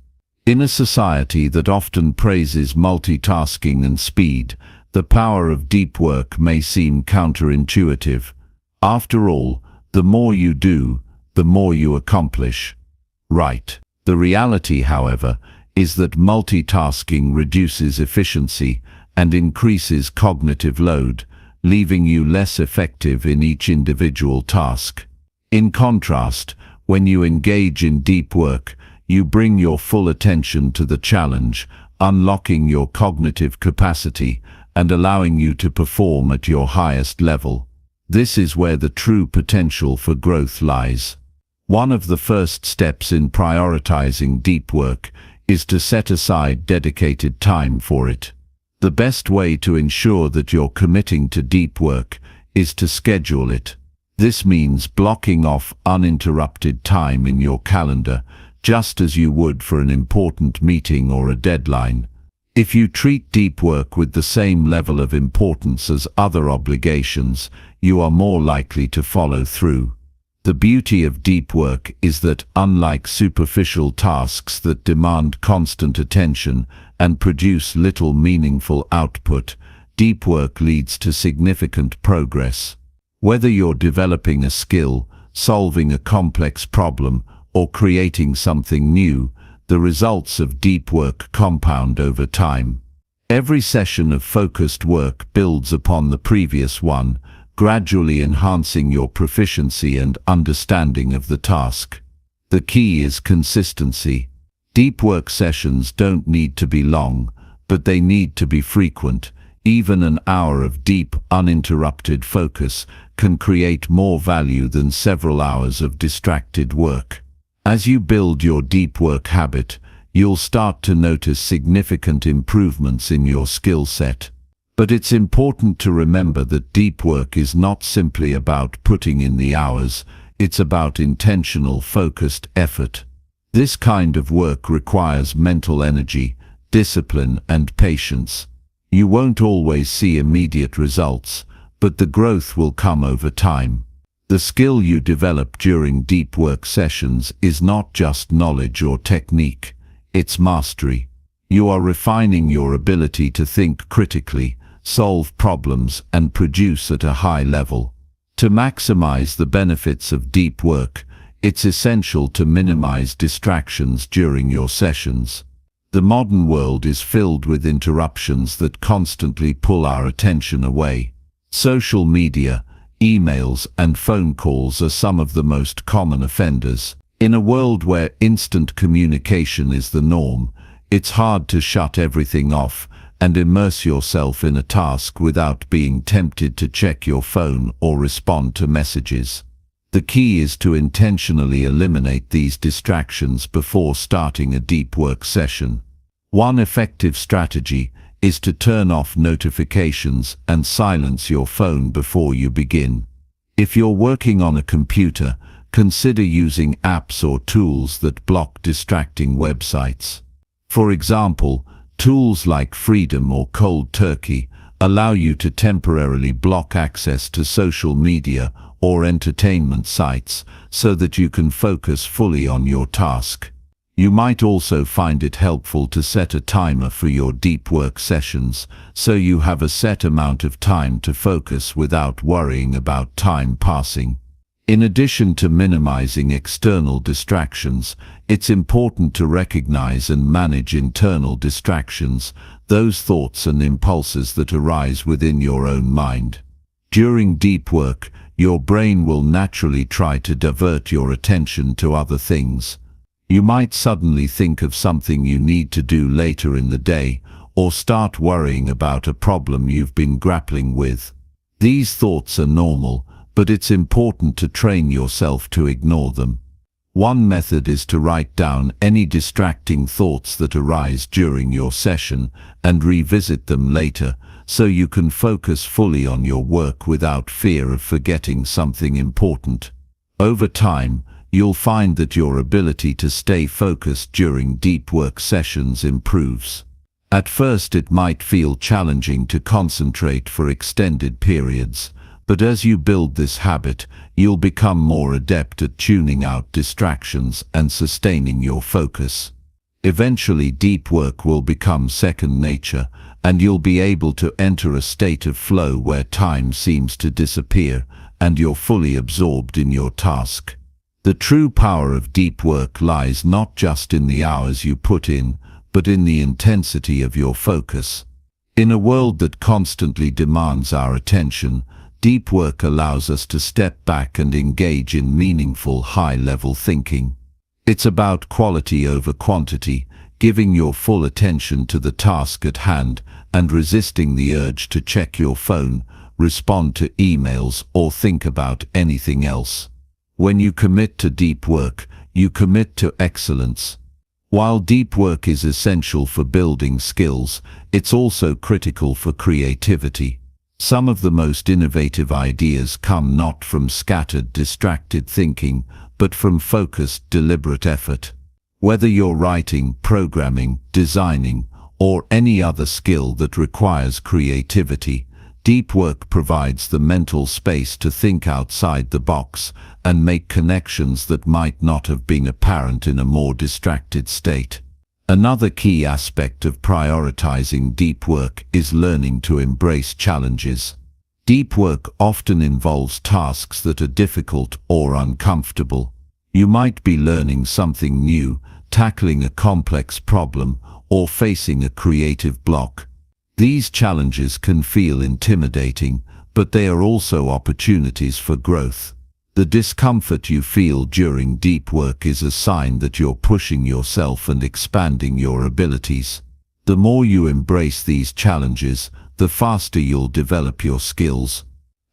In a society that often praises multitasking and speed, the power of deep work may seem counterintuitive. After all, the more you do, the more you accomplish. Right. The reality, however, is that multitasking reduces efficiency and increases cognitive load, leaving you less effective in each individual task. In contrast, when you engage in deep work, you bring your full attention to the challenge, unlocking your cognitive capacity and allowing you to perform at your highest level. This is where the true potential for growth lies. One of the first steps in prioritizing deep work is to set aside dedicated time for it. The best way to ensure that you're committing to deep work is to schedule it. This means blocking off uninterrupted time in your calendar, just as you would for an important meeting or a deadline. If you treat deep work with the same level of importance as other obligations, you are more likely to follow through. The beauty of deep work is that, unlike superficial tasks that demand constant attention and produce little meaningful output, deep work leads to significant progress. Whether you're developing a skill, solving a complex problem, or creating something new, the results of deep work compound over time. Every session of focused work builds upon the previous one, gradually enhancing your proficiency and understanding of the task. The key is consistency. Deep work sessions don't need to be long, but they need to be frequent. Even an hour of deep, uninterrupted focus can create more value than several hours of distracted work. As you build your deep work habit, you'll start to notice significant improvements in your skill set. But it's important to remember that deep work is not simply about putting in the hours, it's about intentional, focused effort. This kind of work requires mental energy, discipline, and patience. You won't always see immediate results, but the growth will come over time. The skill you develop during deep work sessions is not just knowledge or technique, it's mastery. You are refining your ability to think critically, solve problems, and produce at a high level. To maximize the benefits of deep work, it's essential to minimize distractions during your sessions. The modern world is filled with interruptions that constantly pull our attention away. Social media, emails, and phone calls are some of the most common offenders. In a world where instant communication is the norm, it's hard to shut everything off and immerse yourself in a task without being tempted to check your phone or respond to messages. The key is to intentionally eliminate these distractions before starting a deep work session. One effective strategy is to turn off notifications and silence your phone before you begin. If you're working on a computer, consider using apps or tools that block distracting websites. For example, tools like Freedom or Cold Turkey allow you to temporarily block access to social media or entertainment sites so that you can focus fully on your task. You might also find it helpful to set a timer for your deep work sessions, so you have a set amount of time to focus without worrying about time passing. In addition to minimizing external distractions, it's important to recognize and manage internal distractions, those thoughts and impulses that arise within your own mind. During deep work, your brain will naturally try to divert your attention to other things. You might suddenly think of something you need to do later in the day, or start worrying about a problem you've been grappling with. These thoughts are normal, but it's important to train yourself to ignore them. One method is to write down any distracting thoughts that arise during your session and revisit them later, so you can focus fully on your work without fear of forgetting something important. Over time, you'll find that your ability to stay focused during deep work sessions improves. At first, it might feel challenging to concentrate for extended periods, but as you build this habit, you'll become more adept at tuning out distractions and sustaining your focus. Eventually, deep work will become second nature, and you'll be able to enter a state of flow where time seems to disappear and you're fully absorbed in your task. The true power of deep work lies not just in the hours you put in, but in the intensity of your focus. In a world that constantly demands our attention, deep work allows us to step back and engage in meaningful, high-level thinking. It's about quality over quantity, giving your full attention to the task at hand and resisting the urge to check your phone, respond to emails, or think about anything else. When you commit to deep work, you commit to excellence. While deep work is essential for building skills, it's also critical for creativity. Some of the most innovative ideas come not from scattered, distracted thinking, but from focused, deliberate effort. Whether you're writing, programming, designing, or any other skill that requires creativity, deep work provides the mental space to think outside the box and make connections that might not have been apparent in a more distracted state. Another key aspect of prioritizing deep work is learning to embrace challenges. Deep work often involves tasks that are difficult or uncomfortable. You might be learning something new, tackling a complex problem, or facing a creative block. These challenges can feel intimidating, but they are also opportunities for growth. The discomfort you feel during deep work is a sign that you're pushing yourself and expanding your abilities. The more you embrace these challenges, the faster you'll develop your skills.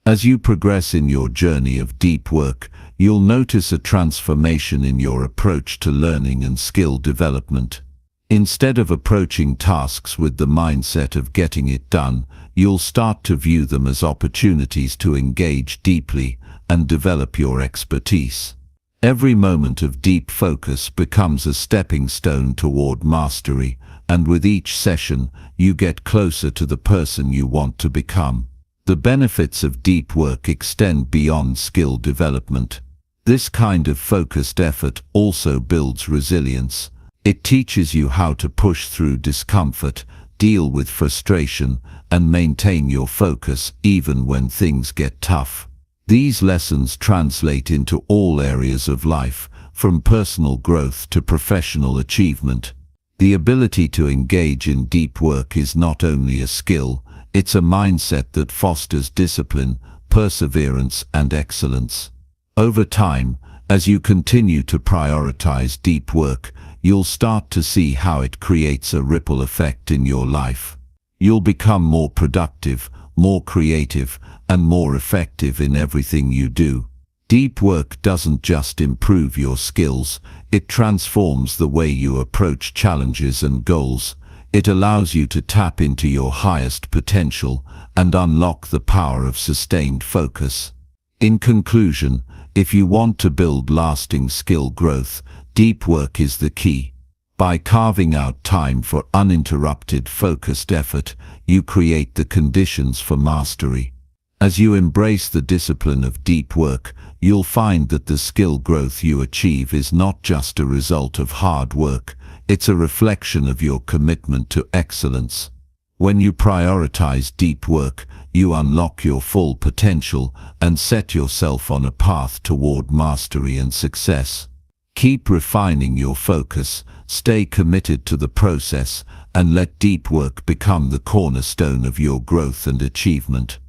As you progress in your journey of deep work, you'll notice a transformation in your approach to learning and skill development. Instead of approaching tasks with the mindset of getting it done, you'll start to view them as opportunities to engage deeply and develop your expertise. Every moment of deep focus becomes a stepping stone toward mastery, and with each session, you get closer to the person you want to become. The benefits of deep work extend beyond skill development. This kind of focused effort also builds resilience. It teaches you how to push through discomfort, deal with frustration, and maintain your focus even when things get tough. These lessons translate into all areas of life, from personal growth to professional achievement. The ability to engage in deep work is not only a skill, it's a mindset that fosters discipline, perseverance, and excellence. Over time, as you continue to prioritize deep work, you'll start to see how it creates a ripple effect in your life. You'll become more productive, more creative, and more effective in everything you do. Deep work doesn't just improve your skills, it transforms the way you approach challenges and goals. It allows you to tap into your highest potential and unlock the power of sustained focus. In conclusion, if you want to build lasting skill growth, deep work is the key. By carving out time for uninterrupted, focused effort, you create the conditions for mastery. As you embrace the discipline of deep work, you'll find that the skill growth you achieve is not just a result of hard work, it's a reflection of your commitment to excellence. When you prioritize deep work, you unlock your full potential and set yourself on a path toward mastery and success. Keep refining your focus, stay committed to the process, and let deep work become the cornerstone of your growth and achievement.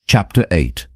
Chapter 8.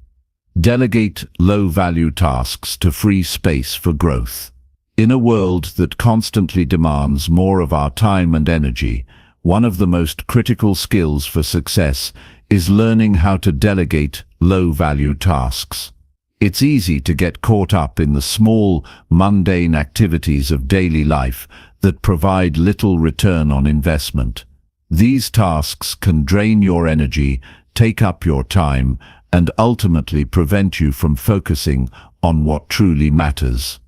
Delegate low-value tasks to free space for growth. In a world that constantly demands more of our time and energy, one of the most critical skills for success is learning how to delegate low-value tasks. It's easy to get caught up in the small, mundane activities of daily life that provide little return on investment. These tasks can drain your energy, take up your time, and ultimately prevent you from focusing on what truly matters.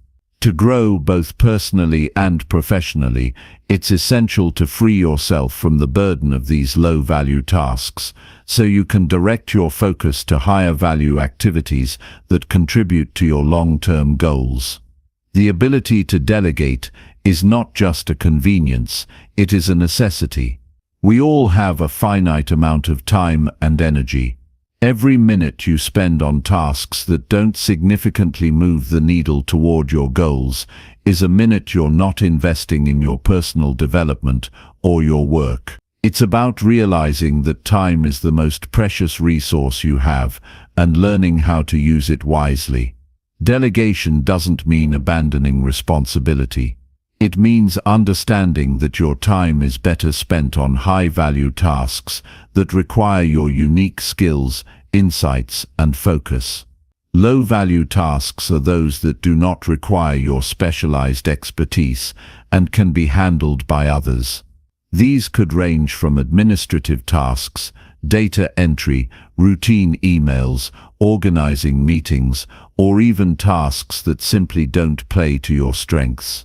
To grow both personally and professionally, it's essential to free yourself from the burden of these low-value tasks, so you can direct your focus to higher-value activities that contribute to your long-term goals. The ability to delegate is not just a convenience, it is a necessity. We all have a finite amount of time and energy. Every minute you spend on tasks that don't significantly move the needle toward your goals is a minute you're not investing in your personal development or your work. It's about realizing that time is the most precious resource you have and learning how to use it wisely. Delegation doesn't mean abandoning responsibility. It means understanding that your time is better spent on high-value tasks that require your unique skills, insights, and focus. Low-value tasks are those that do not require your specialized expertise and can be handled by others. These could range from administrative tasks, data entry, routine emails, organizing meetings, or even tasks that simply don't play to your strengths.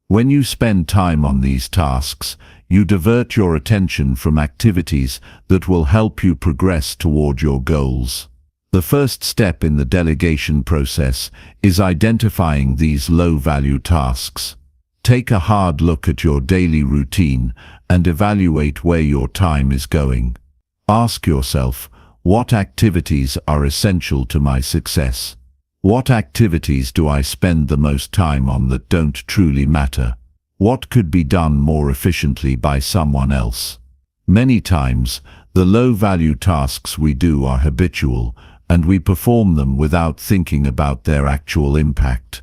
When you spend time on these tasks, you divert your attention from activities that will help you progress toward your goals. The first step in the delegation process is identifying these low-value tasks. Take a hard look at your daily routine and evaluate where your time is going. Ask yourself, what activities are essential to my success? What activities do I spend the most time on that don't truly matter? What could be done more efficiently by someone else? Many times, the low-value tasks we do are habitual, and we perform them without thinking about their actual impact.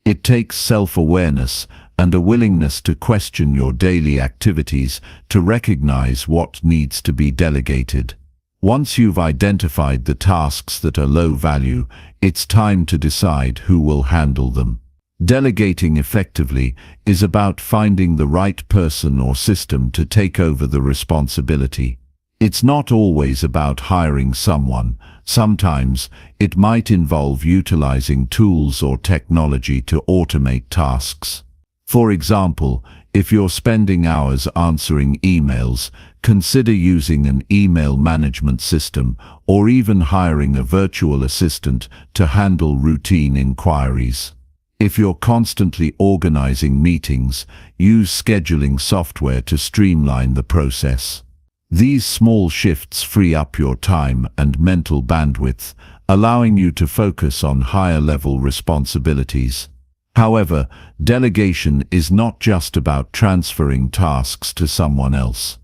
It takes self-awareness and a willingness to question your daily activities to recognize what needs to be delegated. Once you've identified the tasks that are low value, it's time to decide who will handle them. Delegating effectively is about finding the right person or system to take over the responsibility. It's not always about hiring someone. Sometimes it might involve utilizing tools or technology to automate tasks. For example, if you're spending hours answering emails, consider using an email management system or even hiring a virtual assistant to handle routine inquiries. If you're constantly organizing meetings, use scheduling software to streamline the process. These small shifts free up your time and mental bandwidth, allowing you to focus on higher-level responsibilities. However, delegation is not just about transferring tasks to someone else.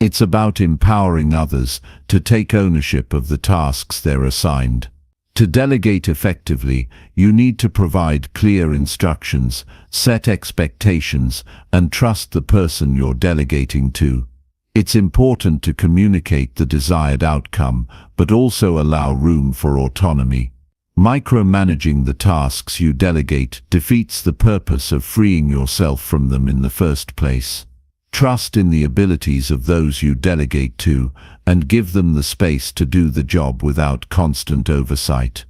It's about empowering others to take ownership of the tasks they're assigned. To delegate effectively, you need to provide clear instructions, set expectations, and trust the person you're delegating to. It's important to communicate the desired outcome, but also allow room for autonomy. Micromanaging the tasks you delegate defeats the purpose of freeing yourself from them in the first place. Trust in the abilities of those you delegate to, and give them the space to do the job without constant oversight.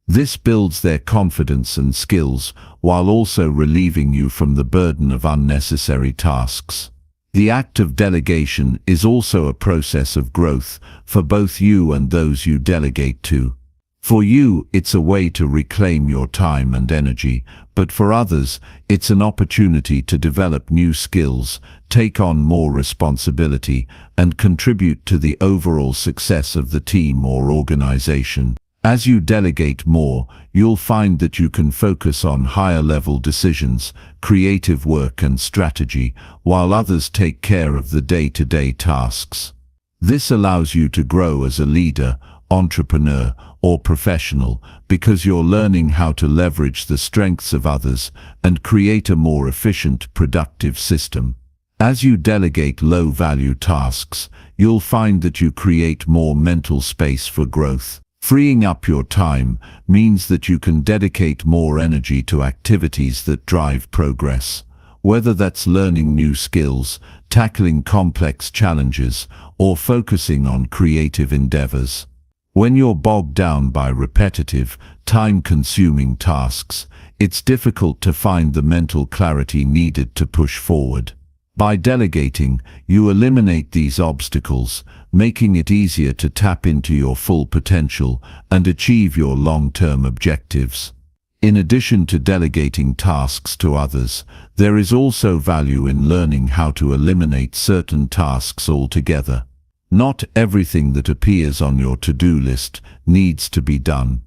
This builds their confidence and skills, while also relieving you from the burden of unnecessary tasks. The act of delegation is also a process of growth for both you and those you delegate to. For you, it's a way to reclaim your time and energy, but for others, it's an opportunity to develop new skills, take on more responsibility, and contribute to the overall success of the team or organization. As you delegate more, you'll find that you can focus on higher-level decisions, creative work and strategy, while others take care of the day-to-day tasks. This allows you to grow as a leader, entrepreneur, or professional because you're learning how to leverage the strengths of others and create a more efficient, productive system. As you delegate low-value tasks, you'll find that you create more mental space for growth. Freeing up your time means that you can dedicate more energy to activities that drive progress, whether that's learning new skills, tackling complex challenges, or focusing on creative endeavors. When you're bogged down by repetitive, time-consuming tasks, it's difficult to find the mental clarity needed to push forward. By delegating, you eliminate these obstacles, making it easier to tap into your full potential and achieve your long-term objectives. In addition to delegating tasks to others, there is also value in learning how to eliminate certain tasks altogether. Not everything that appears on your to-do list needs to be done.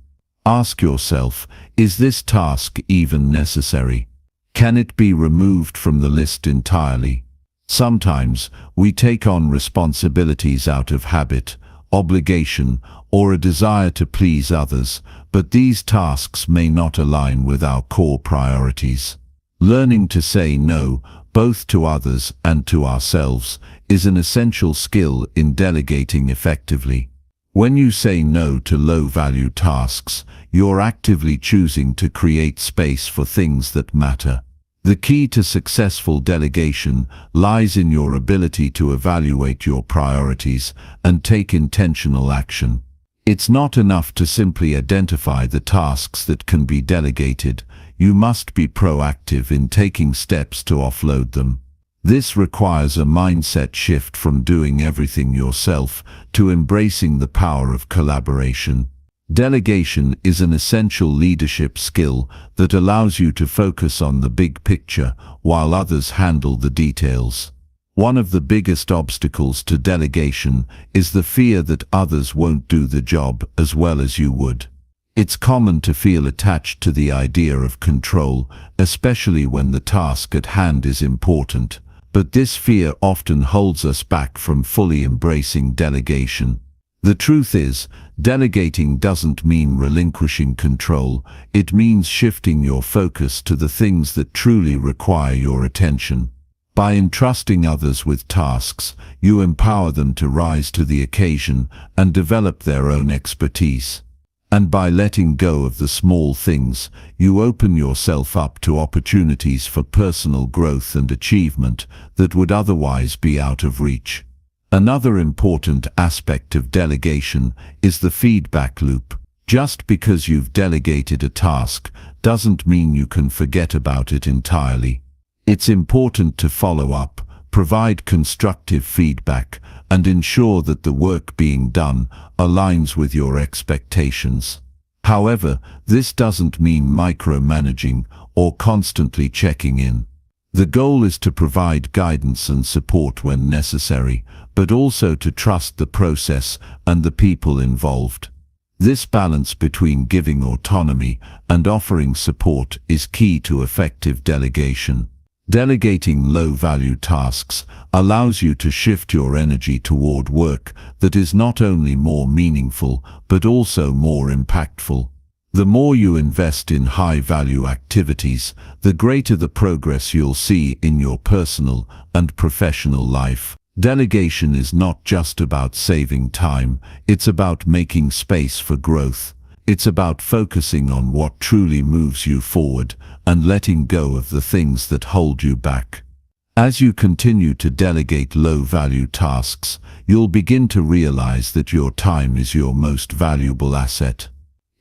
Ask yourself, is this task even necessary? Can it be removed from the list entirely? Sometimes we take on responsibilities out of habit, obligation, or a desire to please others, but these tasks may not align with our core priorities. Learning to say no, both to others and to ourselves, is an essential skill in delegating effectively. When you say no to low-value tasks, you're actively choosing to create space for things that matter. The key to successful delegation lies in your ability to evaluate your priorities and take intentional action. It's not enough to simply identify the tasks that can be delegated. You must be proactive in taking steps to offload them. This requires a mindset shift from doing everything yourself to embracing the power of collaboration. Delegation is an essential leadership skill that allows you to focus on the big picture while others handle the details. One of the biggest obstacles to delegation is the fear that others won't do the job as well as you would. It's common to feel attached to the idea of control, especially when the task at hand is important. But this fear often holds us back from fully embracing delegation. The truth is, delegating doesn't mean relinquishing control. It means shifting your focus to the things that truly require your attention. By entrusting others with tasks, you empower them to rise to the occasion and develop their own expertise. And by letting go of the small things, you open yourself up to opportunities for personal growth and achievement that would otherwise be out of reach. Another important aspect of delegation is the feedback loop. Just because you've delegated a task doesn't mean you can forget about it entirely. It's important to follow up, provide constructive feedback, and ensure that the work being done aligns with your expectations. However, this doesn't mean micromanaging or constantly checking in. The goal is to provide guidance and support when necessary, but also to trust the process and the people involved. This balance between giving autonomy and offering support is key to effective delegation. Delegating low-value tasks allows you to shift your energy toward work that is not only more meaningful but also more impactful. The more you invest in high-value activities, the greater the progress you'll see in your personal and professional life. Delegation is not just about saving time, it's about making space for growth. It's about focusing on what truly moves you forward and letting go of the things that hold you back. As you continue to delegate low-value tasks, you'll begin to realize that your time is your most valuable asset.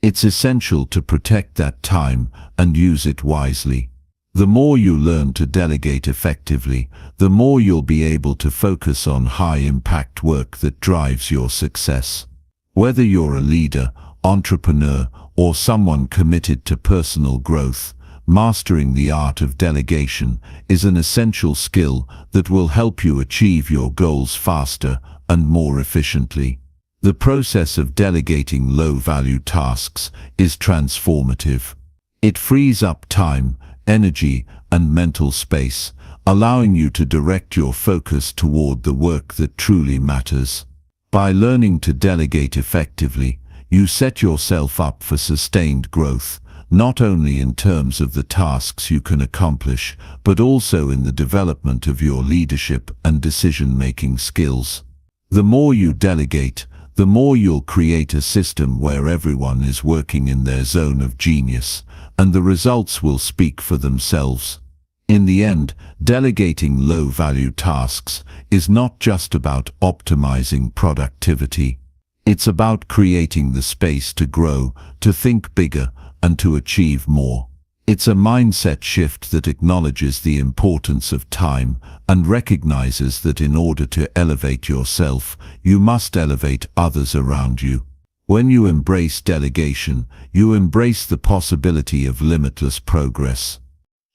It's essential to protect that time and use it wisely. The more you learn to delegate effectively, the more you'll be able to focus on high-impact work that drives your success. Whether you're a leader, entrepreneur, or someone committed to personal growth, mastering the art of delegation is an essential skill that will help you achieve your goals faster and more efficiently. The process of delegating low-value tasks is transformative. It frees up time, energy, and mental space, allowing you to direct your focus toward the work that truly matters. By learning to delegate effectively, you set yourself up for sustained growth, not only in terms of the tasks you can accomplish, but also in the development of your leadership and decision-making skills. The more you delegate, the more you'll create a system where everyone is working in their zone of genius, and the results will speak for themselves. In the end, delegating low-value tasks is not just about optimizing productivity. It's about creating the space to grow, to think bigger, and to achieve more. It's a mindset shift that acknowledges the importance of time and recognizes that in order to elevate yourself, you must elevate others around you. When you embrace delegation, you embrace the possibility of limitless progress.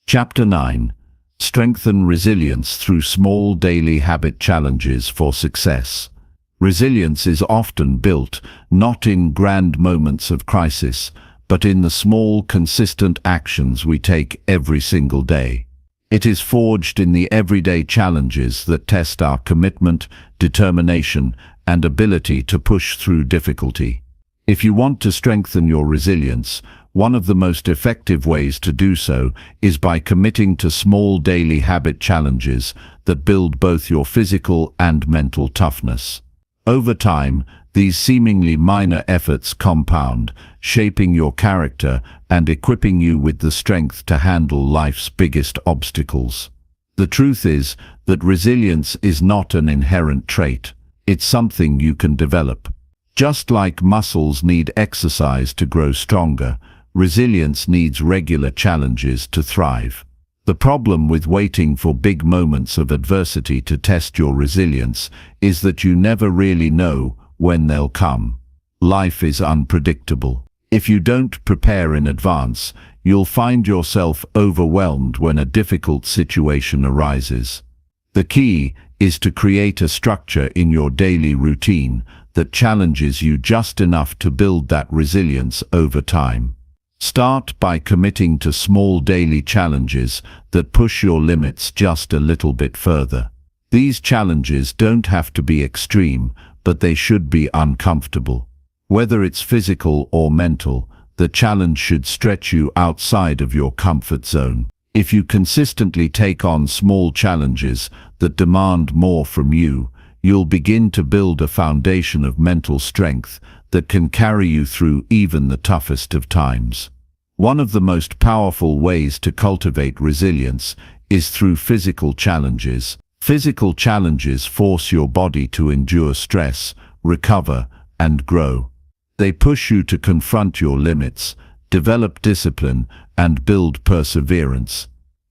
Chapter 9. Strengthen resilience through small daily habit challenges for success. Resilience is often built not in grand moments of crisis, but in the small, consistent actions we take every single day. It is forged in the everyday challenges that test our commitment, determination, and ability to push through difficulty. If you want to strengthen your resilience, one of the most effective ways to do so is by committing to small daily habit challenges that build both your physical and mental toughness. Over time, these seemingly minor efforts compound, shaping your character and equipping you with the strength to handle life's biggest obstacles. The truth is that resilience is not an inherent trait. It's something you can develop. Just like muscles need exercise to grow stronger, resilience needs regular challenges to thrive. The problem with waiting for big moments of adversity to test your resilience is that you never really know when they'll come. Life is unpredictable. If you don't prepare in advance, you'll find yourself overwhelmed when a difficult situation arises. The key is to create a structure in your daily routine that challenges you just enough to build that resilience over time. Start by committing to small daily challenges that push your limits just a little bit further. These challenges don't have to be extreme, but they should be uncomfortable. Whether it's physical or mental, the challenge should stretch you outside of your comfort zone. If you consistently take on small challenges that demand more from you, you'll begin to build a foundation of mental strength that can carry you through even the toughest of times. One of the most powerful ways to cultivate resilience is through physical challenges. Physical challenges force your body to endure stress, recover, and grow. They push you to confront your limits, develop discipline, and build perseverance.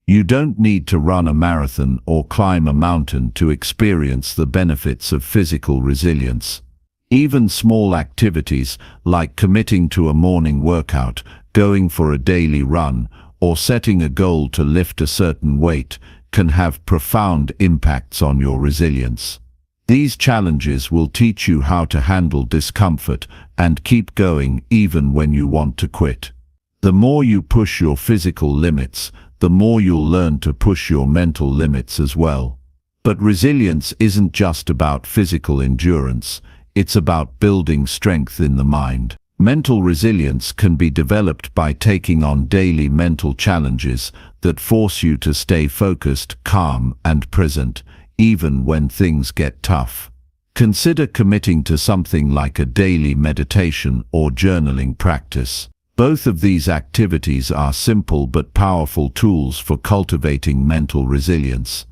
You don't need to run a marathon or climb a mountain to experience the benefits of physical resilience. Even small activities like committing to a morning workout, going for a daily run, or setting a goal to lift a certain weight can have profound impacts on your resilience. These challenges will teach you how to handle discomfort and keep going even when you want to quit. The more you push your physical limits, the more you'll learn to push your mental limits as well. But resilience isn't just about physical endurance, it's about building strength in the mind. Mental resilience can be developed by taking on daily mental challenges that force you to stay focused, calm, and present, even when things get tough. Consider committing to something like a daily meditation or journaling practice. Both of these activities are simple but powerful tools for cultivating mental resilience.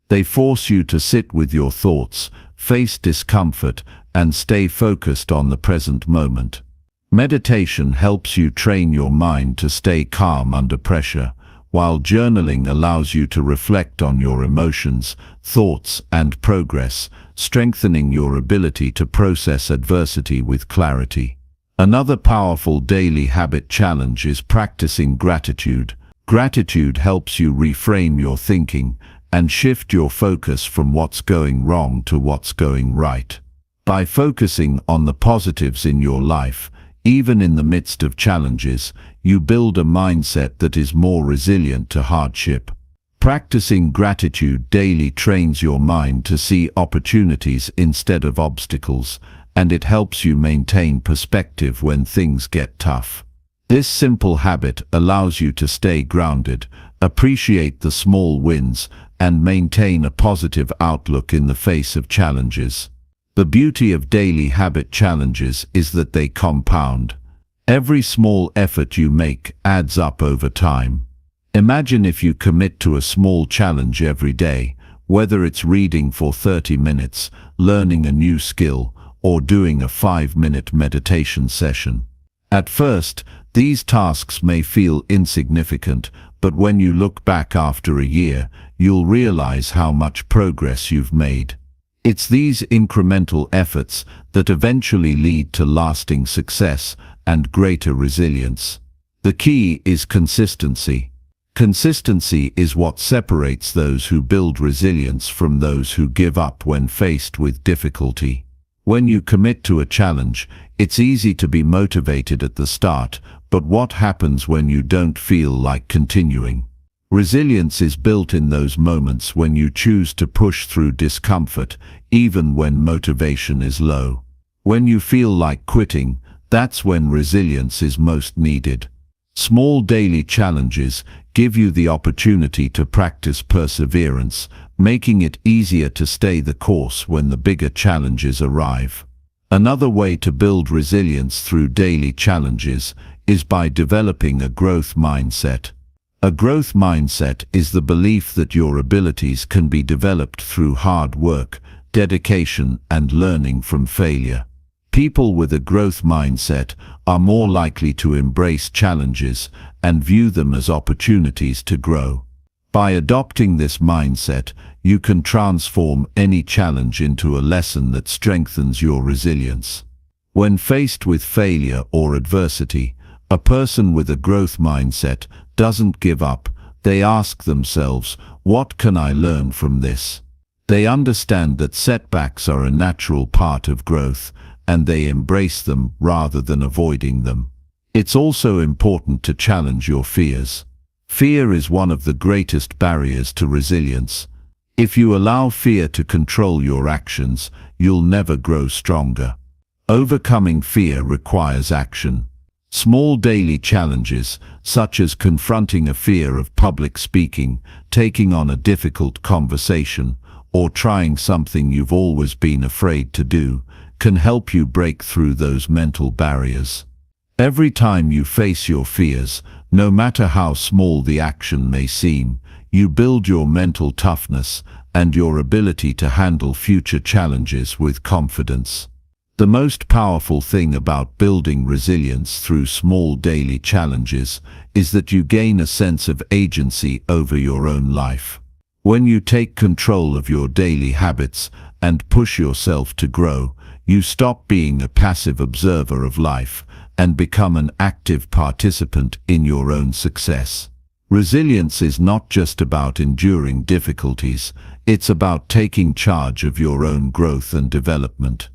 They force you to sit with your thoughts, face discomfort, and stay focused on the present moment. Meditation helps you train your mind to stay calm under pressure, while journaling allows you to reflect on your emotions, thoughts, and progress, strengthening your ability to process adversity with clarity. Another powerful daily habit challenge is practicing gratitude. Gratitude helps you reframe your thinking and shift your focus from what's going wrong to what's going right. By focusing on the positives in your life, even in the midst of challenges, you build a mindset that is more resilient to hardship. Practicing gratitude daily trains your mind to see opportunities instead of obstacles, and it helps you maintain perspective when things get tough. This simple habit allows you to stay grounded, appreciate the small wins, and maintain a positive outlook in the face of challenges. The beauty of daily habit challenges is that they compound. Every small effort you make adds up over time. Imagine if you commit to a small challenge every day, whether it's reading for 30 minutes, learning a new skill, or doing a 5-minute meditation session. At first, these tasks may feel insignificant, but when you look back after a year, you'll realize how much progress you've made. It's these incremental efforts that eventually lead to lasting success and greater resilience. The key is consistency. Consistency is what separates those who build resilience from those who give up when faced with difficulty. When you commit to a challenge, it's easy to be motivated at the start, but what happens when you don't feel like continuing? Resilience is built in those moments when you choose to push through discomfort, even when motivation is low. When you feel like quitting, that's when resilience is most needed. Small daily challenges give you the opportunity to practice perseverance, making it easier to stay the course when the bigger challenges arrive. Another way to build resilience through daily challenges is by developing a growth mindset. A growth mindset is the belief that your abilities can be developed through hard work, dedication, and learning from failure. People with a growth mindset are more likely to embrace challenges and view them as opportunities to grow. By adopting this mindset, you can transform any challenge into a lesson that strengthens your resilience. When faced with failure or adversity, a person with a growth mindset doesn't give up. They ask themselves, what can I learn from this? They understand that setbacks are a natural part of growth, and they embrace them rather than avoiding them. It's also important to challenge your fears. Fear is one of the greatest barriers to resilience. If you allow fear to control your actions, you'll never grow stronger. Overcoming fear requires action. Small daily challenges, such as confronting a fear of public speaking, taking on a difficult conversation, or trying something you've always been afraid to do, can help you break through those mental barriers. Every time you face your fears, no matter how small the action may seem, you build your mental toughness and your ability to handle future challenges with confidence. The most powerful thing about building resilience through small daily challenges is that you gain a sense of agency over your own life. When you take control of your daily habits and push yourself to grow, you stop being a passive observer of life and become an active participant in your own success. Resilience is not just about enduring difficulties, it's about taking charge of your own growth and development.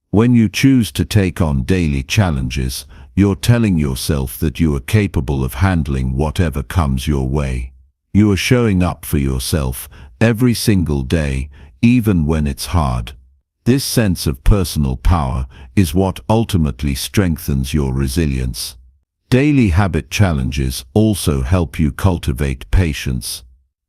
When you choose to take on daily challenges, you're telling yourself that you are capable of handling whatever comes your way. You are showing up for yourself every single day, even when it's hard. This sense of personal power is what ultimately strengthens your resilience. Daily habit challenges also help you cultivate patience.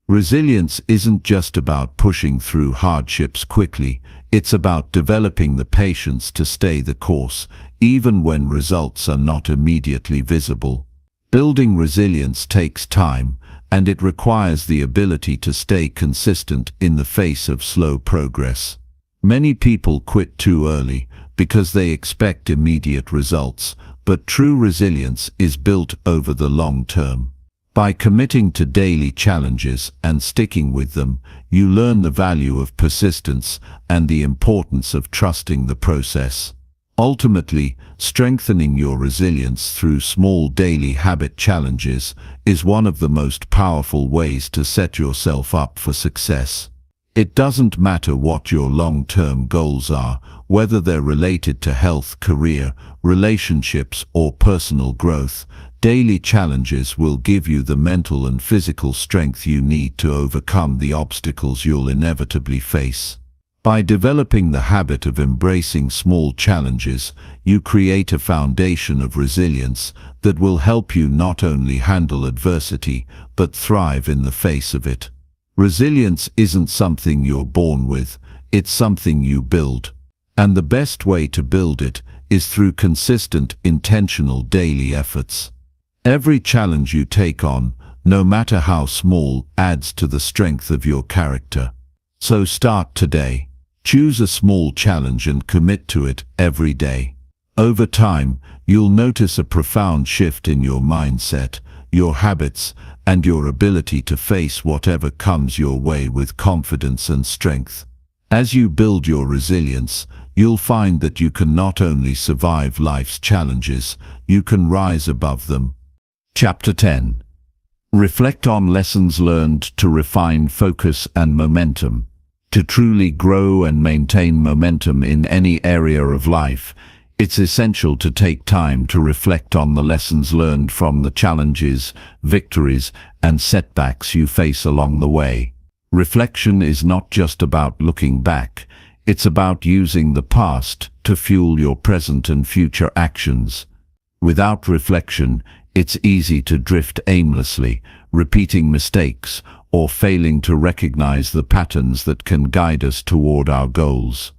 Resilience isn't just about pushing through hardships quickly, it's about developing the patience to stay the course, even when results are not immediately visible. Building resilience takes time, and it requires the ability to stay consistent in the face of slow progress. Many people quit too early because they expect immediate results, but true resilience is built over the long term. By committing to daily challenges and sticking with them, you learn the value of persistence and the importance of trusting the process. Ultimately, strengthening your resilience through small daily habit challenges is one of the most powerful ways to set yourself up for success. It doesn't matter what your long-term goals are, whether they're related to health, career, relationships, or personal growth. Daily challenges will give you the mental and physical strength you need to overcome the obstacles you'll inevitably face. By developing the habit of embracing small challenges, you create a foundation of resilience that will help you not only handle adversity, but thrive in the face of it. Resilience isn't something you're born with, it's something you build. And the best way to build it is through consistent, intentional daily efforts. Every challenge you take on, no matter how small, adds to the strength of your character. So start today. Choose a small challenge and commit to it every day. Over time, you'll notice a profound shift in your mindset, your habits, and your ability to face whatever comes your way with confidence and strength. As you build your resilience, you'll find that you can not only survive life's challenges, you can rise above them. Chapter 10. Reflect on lessons learned to refine focus and momentum. To truly grow and maintain momentum in any area of life, it's essential to take time to reflect on the lessons learned from the challenges, victories, and setbacks you face along the way. Reflection is not just about looking back, it's about using the past to fuel your present and future actions. Without reflection, it's easy to drift aimlessly, repeating mistakes, or failing to recognize the patterns that can guide us toward our goals.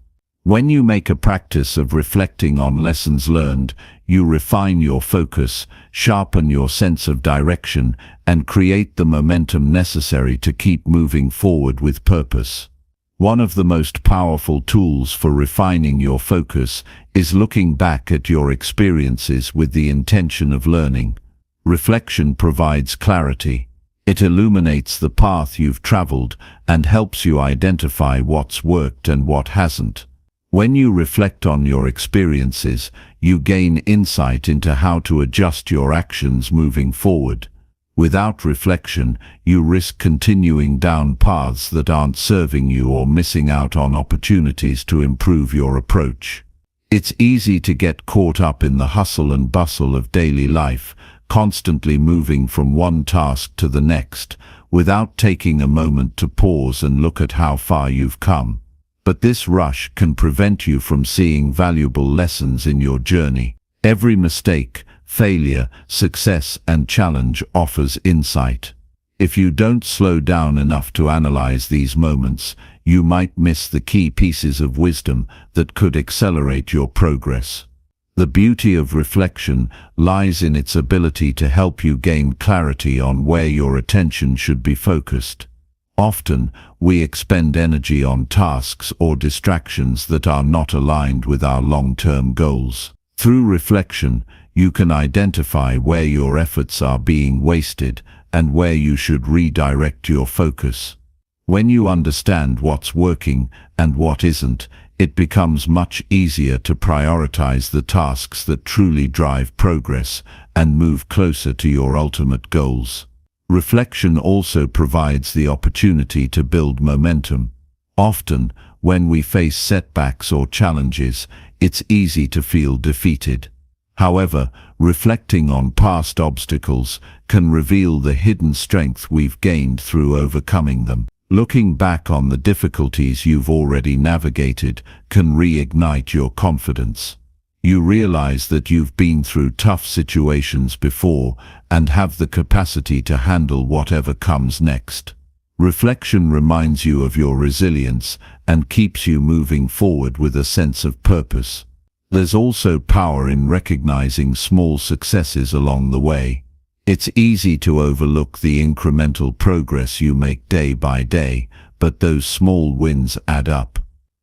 When you make a practice of reflecting on lessons learned, you refine your focus, sharpen your sense of direction, and create the momentum necessary to keep moving forward with purpose. One of the most powerful tools for refining your focus is looking back at your experiences with the intention of learning. Reflection provides clarity. It illuminates the path you've traveled and helps you identify what's worked and what hasn't. When you reflect on your experiences, you gain insight into how to adjust your actions moving forward. Without reflection, you risk continuing down paths that aren't serving you or missing out on opportunities to improve your approach. It's easy to get caught up in the hustle and bustle of daily life, constantly moving from one task to the next, without taking a moment to pause and look at how far you've come. But this rush can prevent you from seeing valuable lessons in your journey. Every mistake, failure, success, and challenge offers insight. If you don't slow down enough to analyze these moments, you might miss the key pieces of wisdom that could accelerate your progress. The beauty of reflection lies in its ability to help you gain clarity on where your attention should be focused. Often, we expend energy on tasks or distractions that are not aligned with our long-term goals. Through reflection, you can identify where your efforts are being wasted and where you should redirect your focus. When you understand what's working and what isn't, it becomes much easier to prioritize the tasks that truly drive progress and move closer to your ultimate goals. Reflection also provides the opportunity to build momentum. Often, when we face setbacks or challenges, it's easy to feel defeated. However, reflecting on past obstacles can reveal the hidden strength we've gained through overcoming them. Looking back on the difficulties you've already navigated can reignite your confidence. You realize that you've been through tough situations before and have the capacity to handle whatever comes next. Reflection reminds you of your resilience and keeps you moving forward with a sense of purpose. There's also power in recognizing small successes along the way. It's easy to overlook the incremental progress you make day by day, but those small wins add up.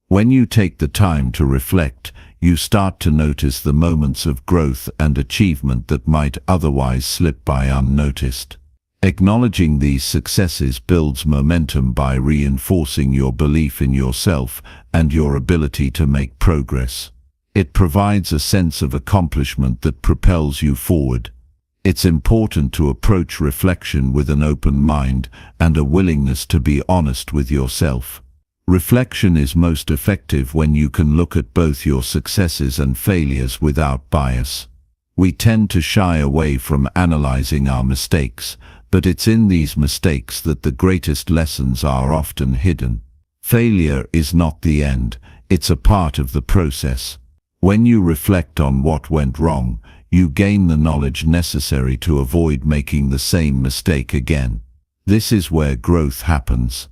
When you take the time to reflect, you start to notice the moments of growth and achievement that might otherwise slip by unnoticed. Acknowledging these successes builds momentum by reinforcing your belief in yourself and your ability to make progress. It provides a sense of accomplishment that propels you forward. It's important to approach reflection with an open mind and a willingness to be honest with yourself. Reflection is most effective when you can look at both your successes and failures without bias. We tend to shy away from analyzing our mistakes, but it's in these mistakes that the greatest lessons are often hidden. Failure is not the end, it's a part of the process. When you reflect on what went wrong, you gain the knowledge necessary to avoid making the same mistake again. This is where growth happens.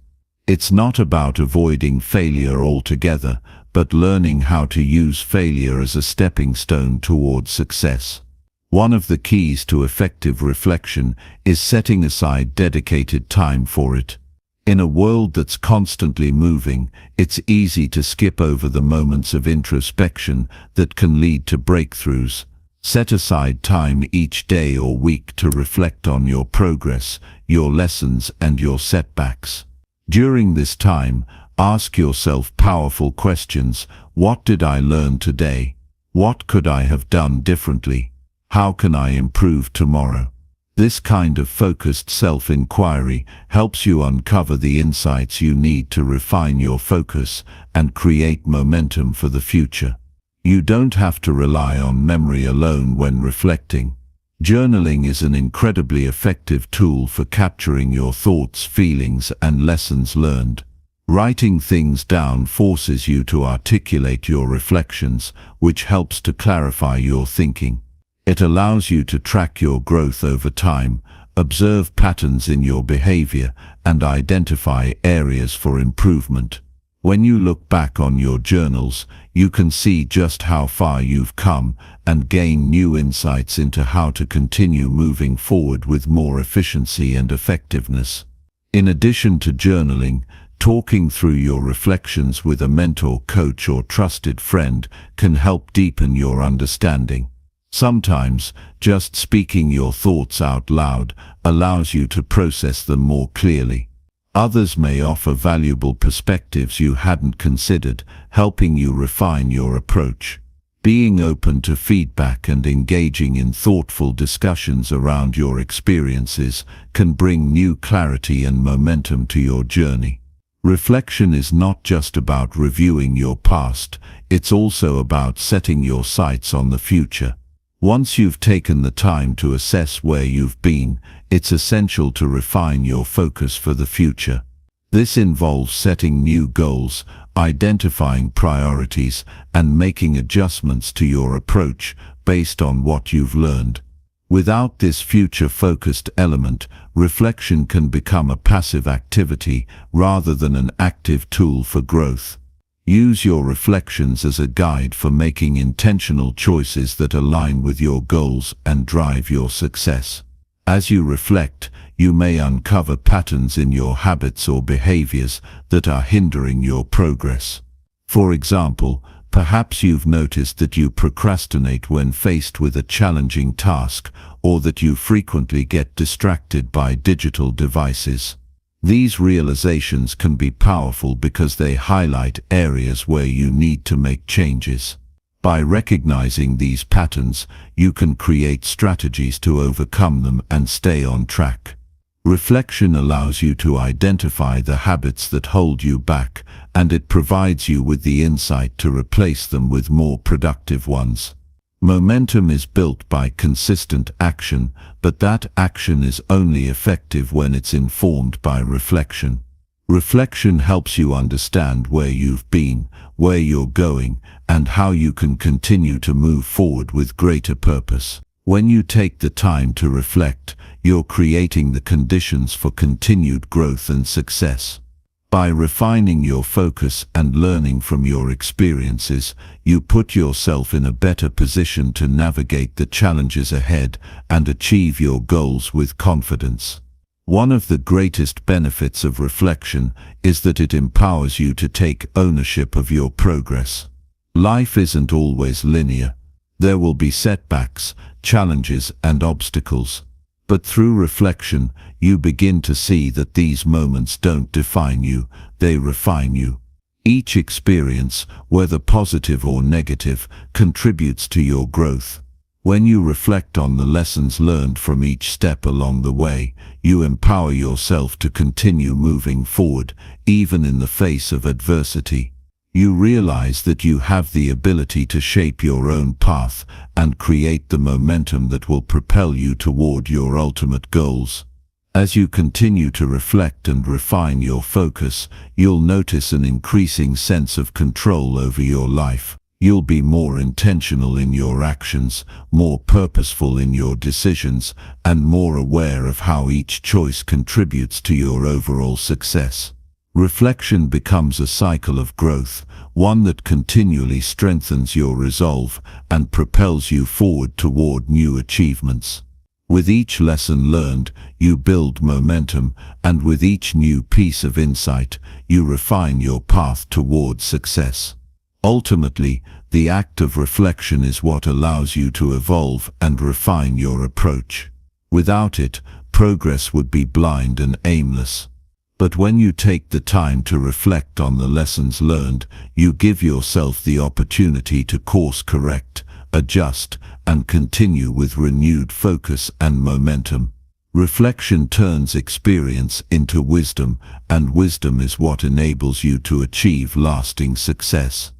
It's not about avoiding failure altogether, but learning how to use failure as a stepping stone toward success. One of the keys to effective reflection is setting aside dedicated time for it. In a world that's constantly moving, it's easy to skip over the moments of introspection that can lead to breakthroughs. Set aside time each day or week to reflect on your progress, your lessons, and your setbacks. During this time, ask yourself powerful questions. What did I learn today? What could I have done differently? How can I improve tomorrow? This kind of focused self-inquiry helps you uncover the insights you need to refine your focus and create momentum for the future. You don't have to rely on memory alone when reflecting. Journaling is an incredibly effective tool for capturing your thoughts, feelings, and lessons learned. Writing things down forces you to articulate your reflections, which helps to clarify your thinking. It allows you to track your growth over time, observe patterns in your behavior, and identify areas for improvement. When you look back on your journals, you can see just how far you've come and gain new insights into how to continue moving forward with more efficiency and effectiveness. In addition to journaling, talking through your reflections with a mentor, coach, or trusted friend can help deepen your understanding. Sometimes, just speaking your thoughts out loud allows you to process them more clearly. Others may offer valuable perspectives you hadn't considered, helping you refine your approach. Being open to feedback and engaging in thoughtful discussions around your experiences can bring new clarity and momentum to your journey. Reflection is not just about reviewing your past, it's also about setting your sights on the future. Once you've taken the time to assess where you've been, it's essential to refine your focus for the future. This involves setting new goals, identifying priorities, and making adjustments to your approach based on what you've learned. Without this future-focused element, reflection can become a passive activity rather than an active tool for growth. Use your reflections as a guide for making intentional choices that align with your goals and drive your success. As you reflect, you may uncover patterns in your habits or behaviors that are hindering your progress. For example, perhaps you've noticed that you procrastinate when faced with a challenging task, or that you frequently get distracted by digital devices. These realizations can be powerful because they highlight areas where you need to make changes. By recognizing these patterns, you can create strategies to overcome them and stay on track. Reflection allows you to identify the habits that hold you back, and it provides you with the insight to replace them with more productive ones. Momentum is built by consistent action, but that action is only effective when it's informed by reflection. Reflection helps you understand where you've been, where you're going, and how you can continue to move forward with greater purpose. When you take the time to reflect, you're creating the conditions for continued growth and success. By refining your focus and learning from your experiences, you put yourself in a better position to navigate the challenges ahead and achieve your goals with confidence. One of the greatest benefits of reflection is that it empowers you to take ownership of your progress. Life isn't always linear. There will be setbacks, challenges, and obstacles. But through reflection, you begin to see that these moments don't define you, they refine you. Each experience, whether positive or negative, contributes to your growth. When you reflect on the lessons learned from each step along the way, you empower yourself to continue moving forward, even in the face of adversity. You realize that you have the ability to shape your own path and create the momentum that will propel you toward your ultimate goals. As you continue to reflect and refine your focus, you'll notice an increasing sense of control over your life. You'll be more intentional in your actions, more purposeful in your decisions, and more aware of how each choice contributes to your overall success. Reflection becomes a cycle of growth, one that continually strengthens your resolve and propels you forward toward new achievements. With each lesson learned, you build momentum, and with each new piece of insight, you refine your path toward success. Ultimately, the act of reflection is what allows you to evolve and refine your approach. Without it, progress would be blind and aimless. But when you take the time to reflect on the lessons learned, you give yourself the opportunity to course correct, adjust, and continue with renewed focus and momentum. Reflection turns experience into wisdom, and wisdom is what enables you to achieve lasting success.